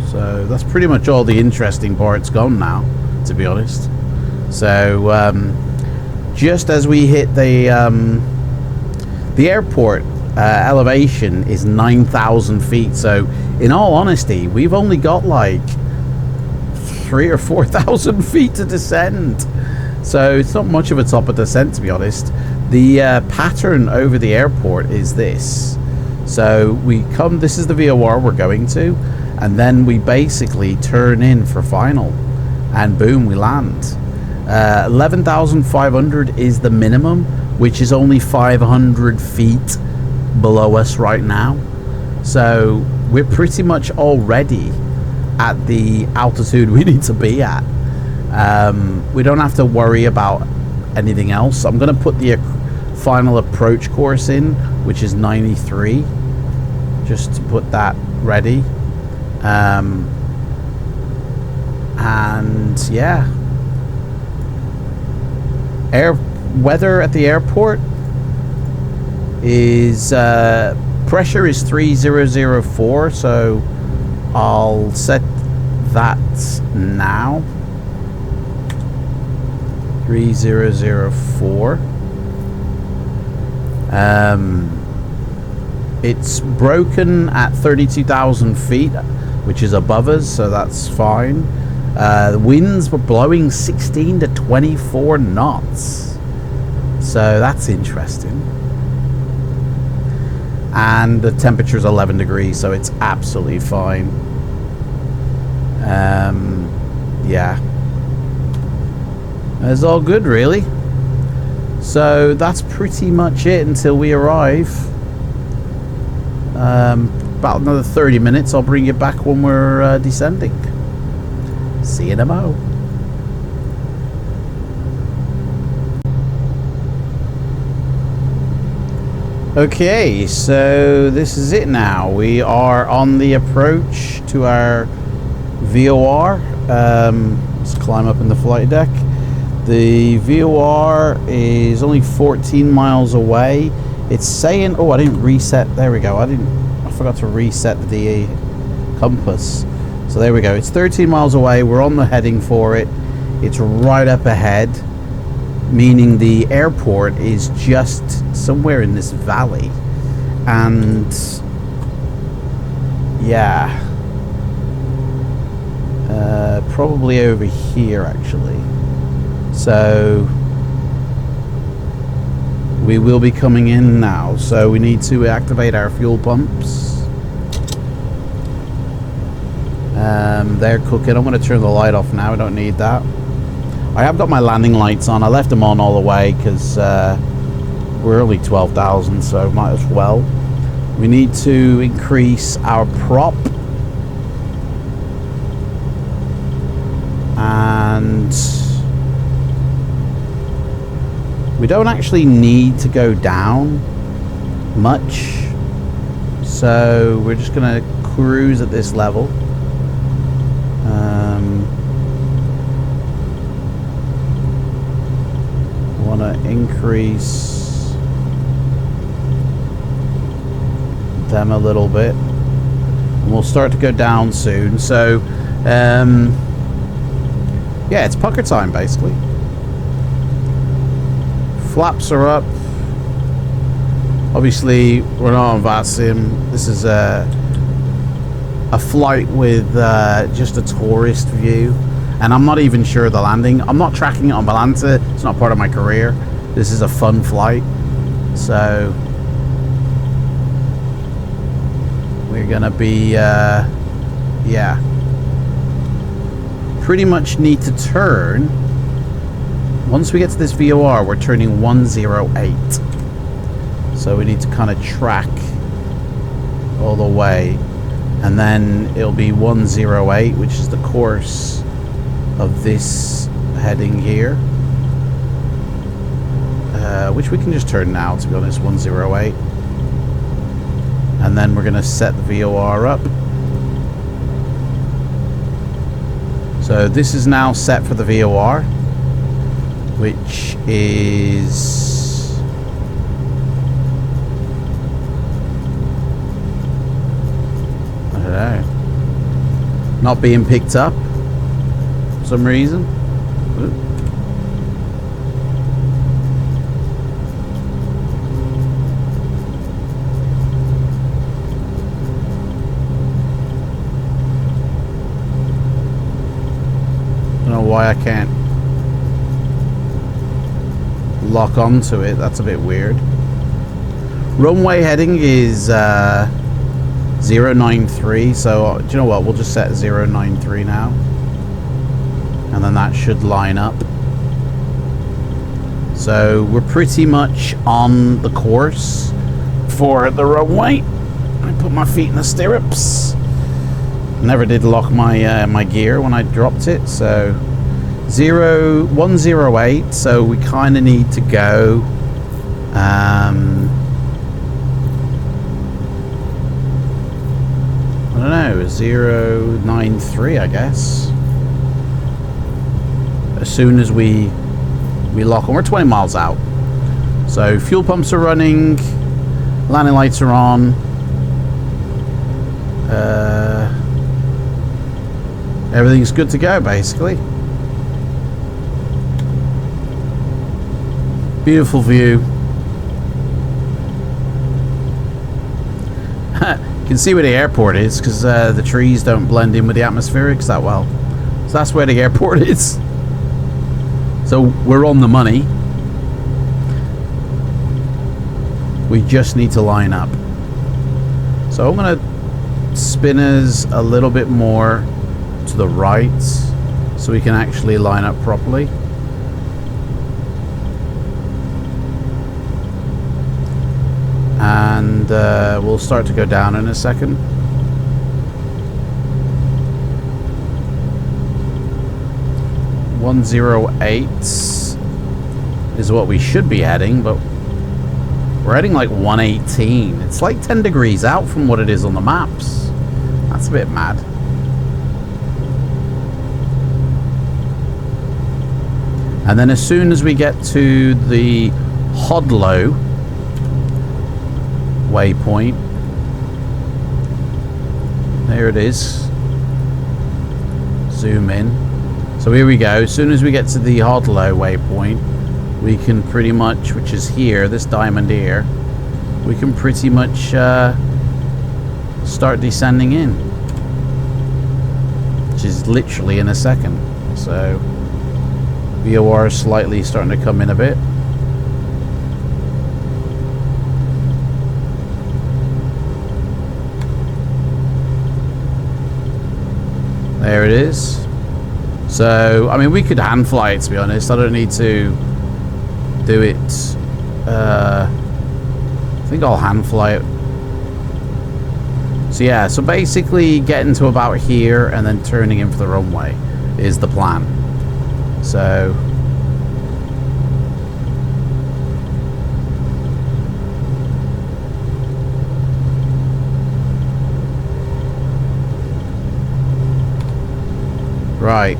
So that's pretty much all the interesting parts gone now, to be honest. So just as we hit the airport, elevation is 9,000 feet. So in all honesty, we've only got like 3,000 or 4,000 feet to descend. So it's not much of a top of descent, to be honest. The pattern over the airport is this. So we come, this is the VOR we're going to, and then we basically turn in for final, and boom, we land. 11,500 is the minimum, which is only 500 feet below us right now. So we're pretty much already at the altitude we need to be at. We don't have to worry about anything else. I'm going to put the final approach course in, which is 93, just to put that ready. And yeah, weather at the airport is pressure is 3004, so I'll set that now. 3004. It's broken at 32,000 feet, which is above us, so that's fine. The winds were blowing 16 to 24 knots. So that's interesting. And the temperature is 11 degrees, so it's absolutely fine. Yeah. It's all good, really. So that's pretty much it until we arrive. About another 30 minutes. I'll bring you back when we're descending. See you in a mo. Okay, so this is it now. We are on the approach to our VOR. Let's climb up in the flight deck. The VOR is only 14 miles away. It's saying, oh, I didn't reset. There we go. I forgot to reset the DE compass. So there we go. It's 13 miles away. We're on the heading for it. It's right up ahead, meaning the airport is just somewhere in this valley. And yeah, probably over here actually. So we will be coming in now, so we need to activate our fuel pumps. They're cooking. I'm going to turn the light off now. I don't need that. I have got my landing lights on. I left them on all the way because we're only 12,000, so might as well. We need to increase our prop. And we don't actually need to go down much. So we're just going to cruise at this level. Want to increase them a little bit, and we'll start to go down soon. So yeah, it's pucker time basically. Flaps are up. Obviously we're not on FLIGHTSIM. This is a flight with just a tourist view, and I'm not even sure of the landing. I'm not tracking it on Balanta. It's not part of my career. This is a fun flight, so we're gonna be yeah, pretty much need to turn. Once we get to this VOR, we're turning 108, so we need to kind of track all the way. And then it'll be 108, which is the course of this heading here. Which we can just turn now, to be honest, 108. And then we're going to set the VOR up. So this is now set for the VOR, which is... not being picked up for some reason. Don't know why I can't lock onto it. That's a bit weird. Runway heading is 093, so do you know what, we'll just set 093 now, and then that should line up. So we're pretty much on the course for the runway. I put my feet in the stirrups. Never did lock my my gear when I dropped it. So 108, so we kind of need to go I don't know, 093, I guess. As soon as we lock on, we're 20 miles out. So fuel pumps are running, landing lights are on. Everything's good to go, basically. Beautiful view. You can see where the airport is because the trees don't blend in with the atmospherics that well. So that's where the airport is. So we're on the money. We just need to line up. So I'm going to spin us a little bit more to the right so we can actually line up properly. And we'll start to go down in a second. .108 is what we should be heading, but we're heading like 118. It's like 10 degrees out from what it is on the maps. That's a bit mad. And then as soon as we get to the Hodlow waypoint, there it is. Zoom in. So here we go. As soon as we get to the Hodlow waypoint, we can pretty much, which is here, this diamond here, we can pretty much start descending in, which is literally in a second. So VOR is slightly starting to come in a bit. There it is. So, I mean, we could hand fly it, to be honest. I don't need to do it. I think I'll hand fly it. So yeah, so basically getting to about here and then turning in for the runway is the plan. So right.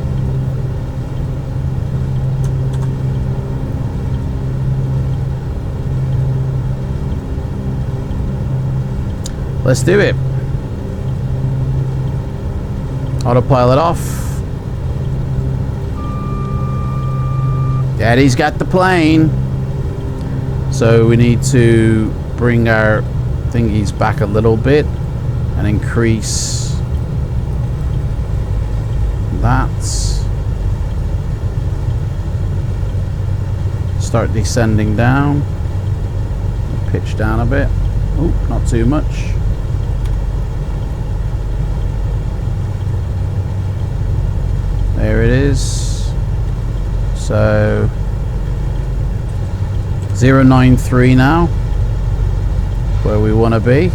Let's do it. Autopilot off. Daddy's got the plane. So we need to bring our thingies back a little bit and increase that. Start descending down. Pitch down a bit. Oh, not too much. There it is. So 093 now, where we want to be,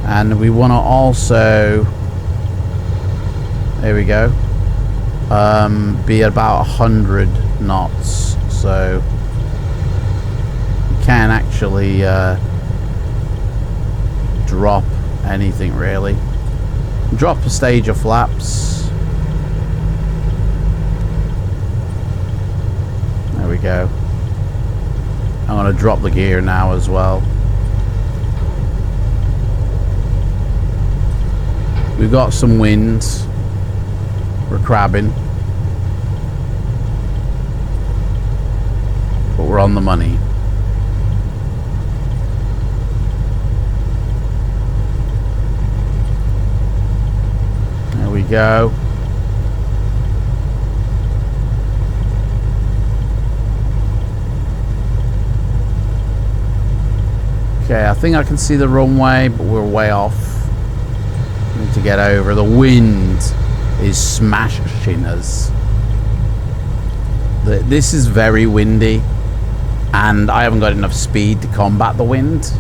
and we want to also, there we go, be at about 100 knots. So we can't actually drop anything really. Drop a stage of flaps. There we go. I'm going to drop the gear now as well. We've got some wind. We're crabbing. But we're on the money. There we go. Okay, I think I can see the runway, but we're way off. We need to get over. The wind is smashing us. This is very windy, and I haven't got enough speed to combat the wind.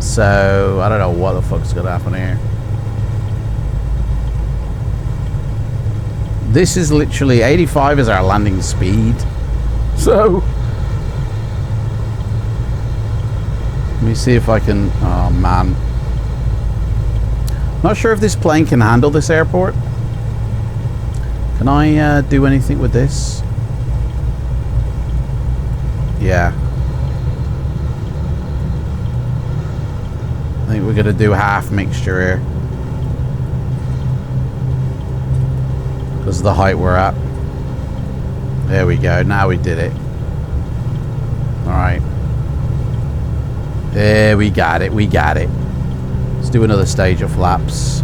So I don't know what the fuck's gonna happen here. This is literally 85 is our landing speed. So let me see if I can. Oh man, not sure if this plane can handle this airport. Can I do anything with this? Yeah, I think we're gonna do half mixture here because of the height we're at. There we go. Now we did it. All right. There, we got it. We got it. Let's do another stage of flaps.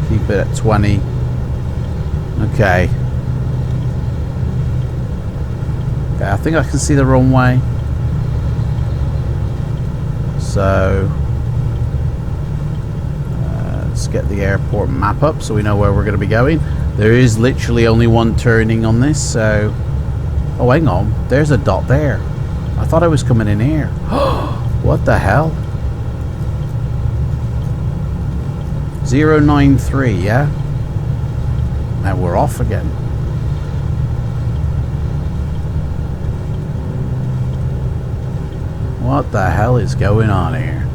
Keep it at 20. Okay. Okay, I think I can see the runway. So let's get the airport map up so we know where we're going to be going. There is literally only one turning on this, so... Oh, hang on. There's a dot there. I thought I was coming in here. What the hell? 093, yeah? Now we're off again. What the hell is going on here?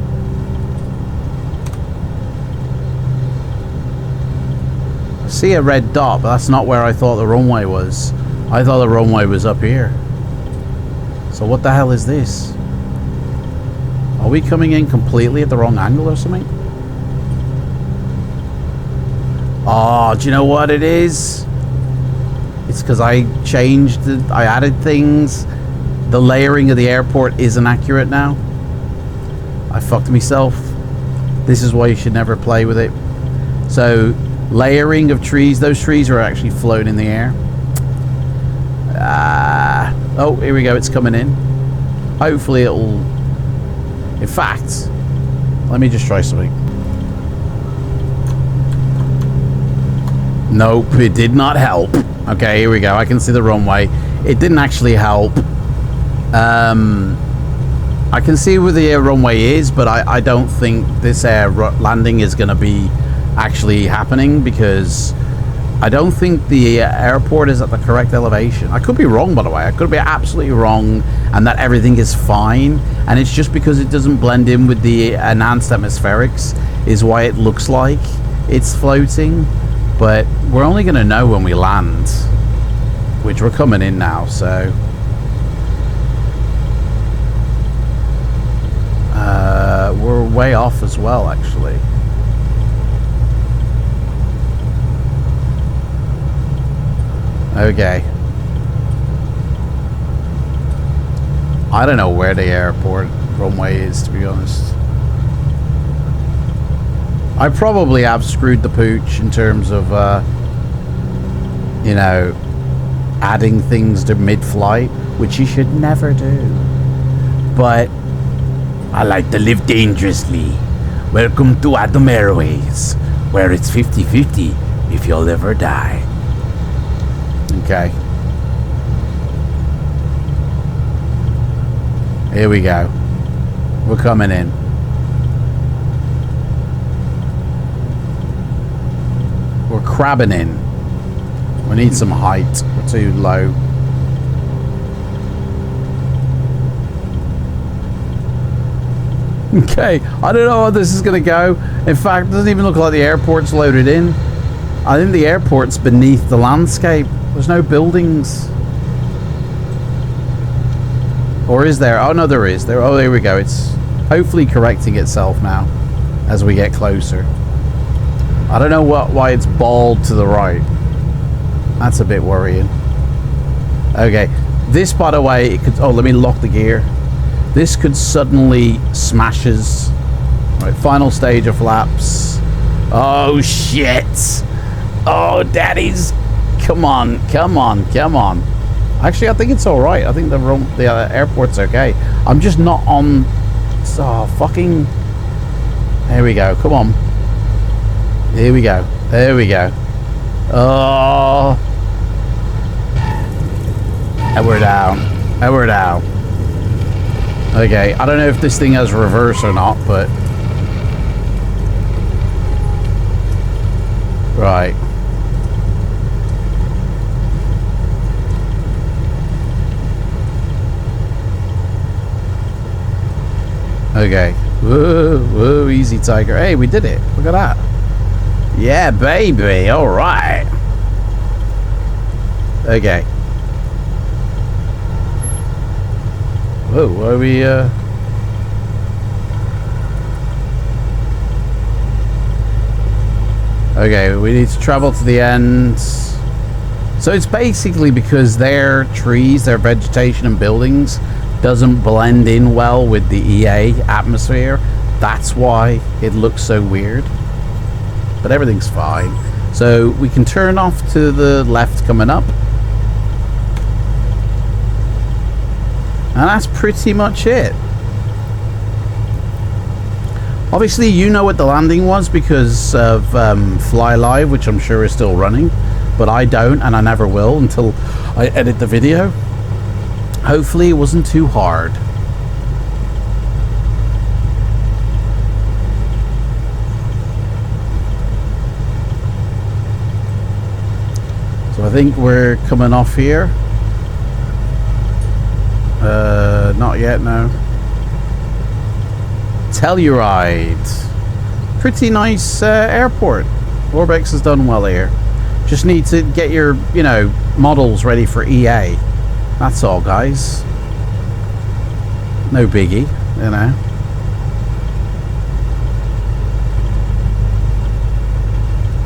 I see a red dot, but that's not where I thought the runway was. I thought the runway was up here. So what the hell is this? Are we coming in completely at the wrong angle or something? Oh, do you know what it is? It's because I changed it. I added things. The layering of the airport isn't accurate now. I fucked myself. This is why you should never play with it. So, layering of trees. Those trees are actually floating in the air. Oh, here we go. It's coming in. Hopefully it'll... In fact, let me just try something. Nope, it did not help. Okay, here we go. I can see the runway. It didn't actually help. I can see where the runway is, but I don't think this air landing is going to be actually happening because I don't think the airport is at the correct elevation. I could be wrong, by the way. I could be absolutely wrong and that everything is fine. And it's just because it doesn't blend in with the enhanced atmospherics is why it looks like it's floating. But we're only going to know when we land, which we're coming in now, so... we're way off as well, actually. Okay. I don't know where the airport runway is, to be honest. I probably have screwed the pooch in terms of, you know, adding things to mid-flight, which you should never do. But I like to live dangerously. Welcome to Atom Airways, where it's 50-50 if you'll ever die. Okay. Here we go. We're coming in. We're crabbing in. We need some height. We're too low. Okay, I don't know how this is going to go. In fact, it doesn't even look like the airport's loaded in. I think the airport's beneath the landscape. There's no buildings. Or is there? Oh, no, there is. Oh, there we go. It's hopefully correcting itself now as we get closer. I don't know why it's bald to the right. That's a bit worrying. Okay. This, by the way, it could... Oh, let me lock the gear. This could suddenly smash us. Right, final stage of flaps. Oh, shit. Oh, daddies. Come on, come on, come on. Actually, I think it's all right. I think the airport's okay. I'm just not on... Oh, fucking... There we go. Come on. Here we go. There we go. Oh. And we're down. And we're down. Okay, I don't know if this thing has reverse or not, but... Right. Okay. Whoa, whoa, easy, tiger. Hey, we did it. Look at that. Yeah, baby. All right. Okay. Whoa, what are we, Okay, we need to travel to the end. So it's basically because their trees, their vegetation and buildings doesn't blend in well with the EA atmosphere. That's why it looks so weird. But everything's fine. So we can turn off to the left coming up. And that's pretty much it. Obviously, you know what the landing was because of Fly Live, which I'm sure is still running. But I don't, and I never will until I edit the video. Hopefully, it wasn't too hard. So I think we're coming off here. Not yet, no. Telluride. Pretty nice airport. Orbex has done well here. Just need to get your, you know, models ready for EA. That's all, guys. No biggie, you know.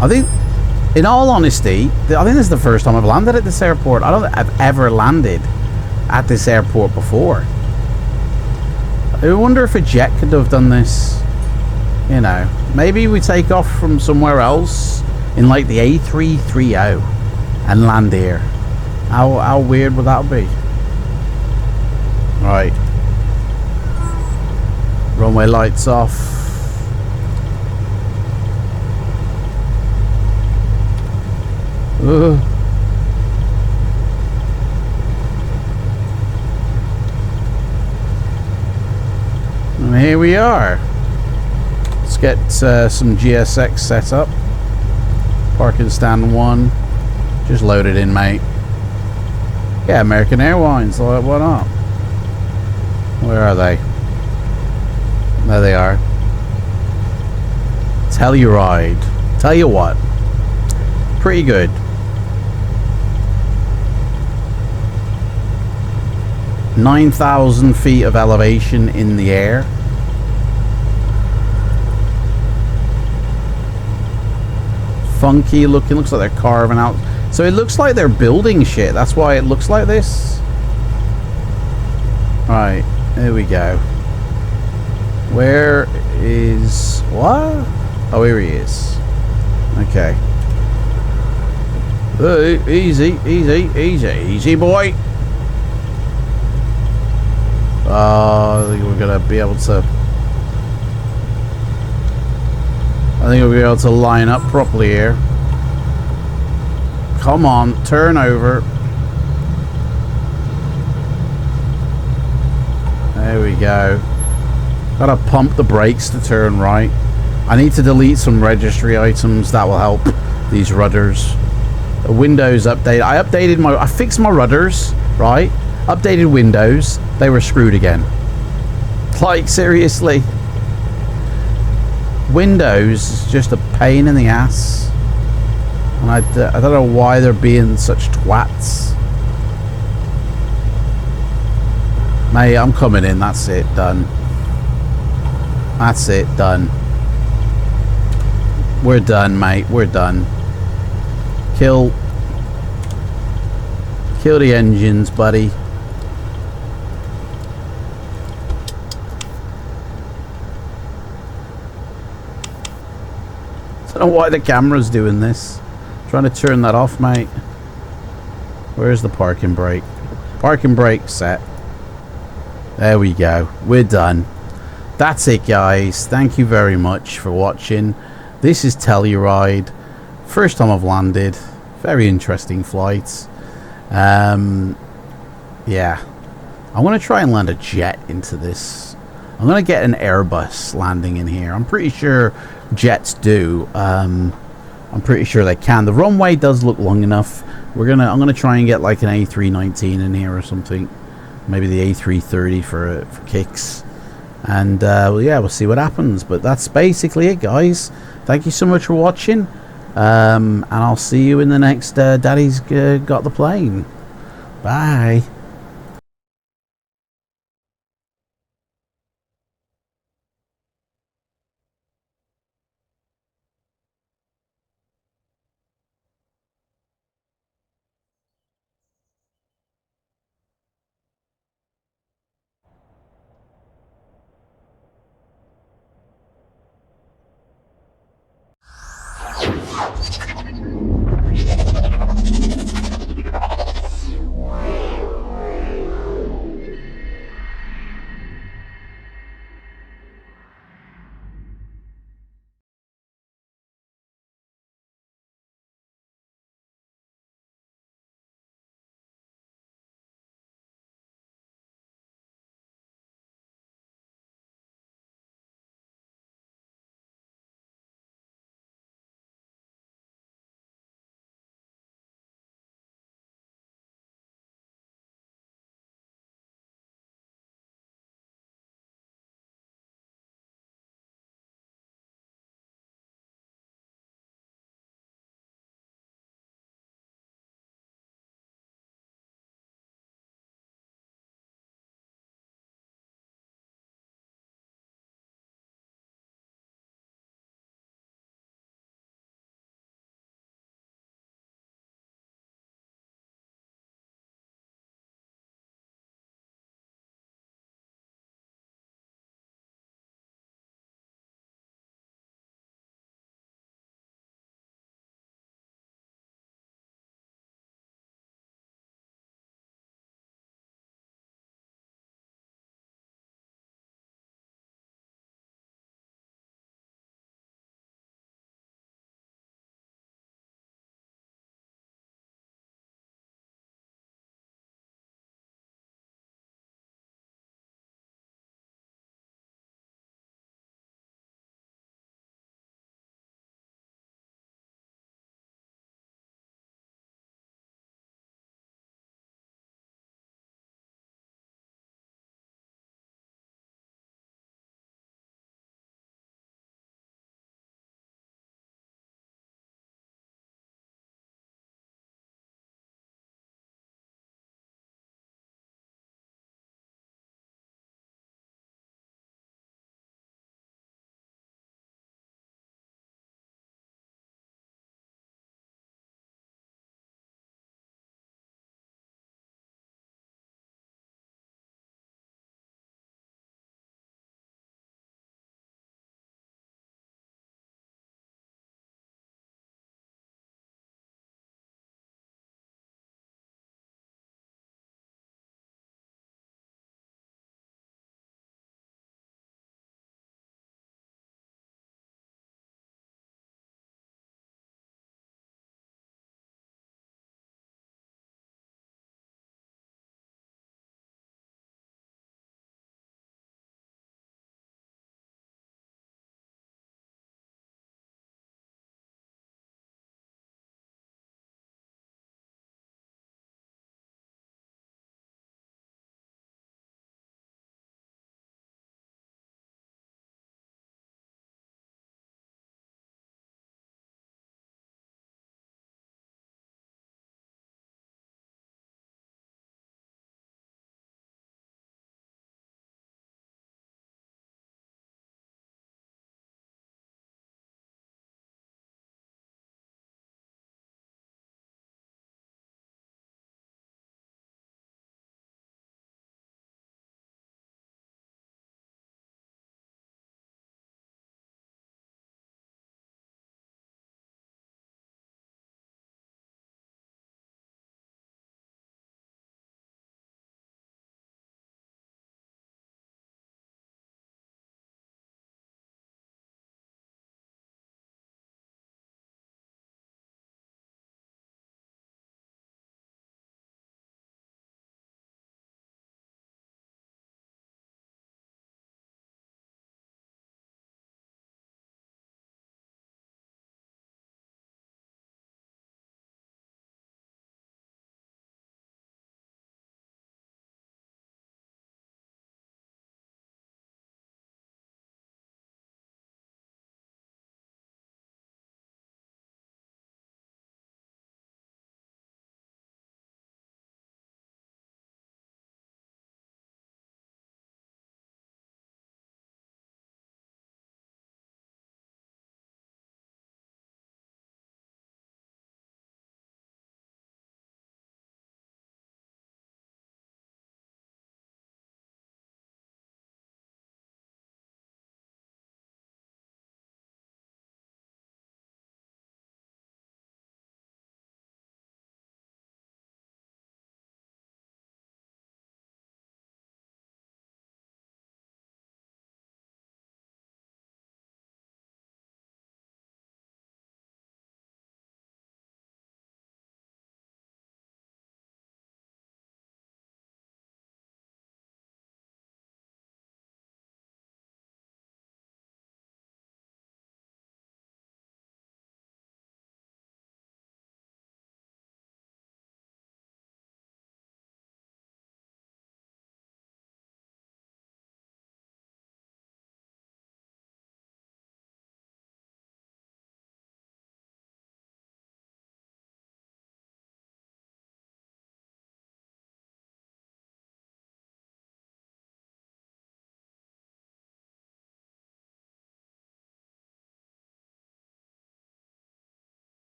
I think, in all honesty, I think this is the first time I've landed at this airport. I don't think I've ever landed at this airport before. I wonder if a jet could have done this. You know, maybe we take off from somewhere else in like the A330 and land here. How weird would that be? Right. Runway lights off. Ugh. And here we are. Let's get some GSX set up. Parking stand 1. Just load it in, mate. Yeah, American Airlines. Why not? Where are they? There they are. Telluride. Tell you what. Pretty good. 9,000 feet of elevation in the air. Funky looking. Looks like they're carving out. So it looks like they're building shit. That's why it looks like this. Right. There we go. Where is... What? Oh, here he is. Okay. Easy, easy, easy, easy, boy. I think we're gonna be able to. I think we'll be able to line up properly here. Come on, turn over. There we go. Gotta pump the brakes to turn right. I need to delete some registry items that will help these rudders. The Windows update. I fixed my rudders, right? Updated Windows. They were screwed again. Like, seriously. Windows is just a pain in the ass. And I don't know why they're being such twats. Mate, I'm coming in. That's it. Done. That's it. Done. We're done, mate. We're done. Kill the engines, buddy. I don't know why the camera's doing this. Trying to turn that off, mate. Where's the parking brake? Parking brake set. There we go. We're done. That's it, guys. Thank you very much for watching. This is Telluride. First time I've landed. Very interesting flights. Yeah. I want to try and land a jet into this. I'm going to get an Airbus landing in here. I'm pretty sure jets do. I'm pretty sure they can. The runway does look long enough. I'm gonna try and get like an A319 in here or something. Maybe the A330 for kicks. And well, yeah, we'll see what happens. But that's basically it, guys. Thank you so much for watching. And I'll see you in the next Daddy's Got the Plane. Bye.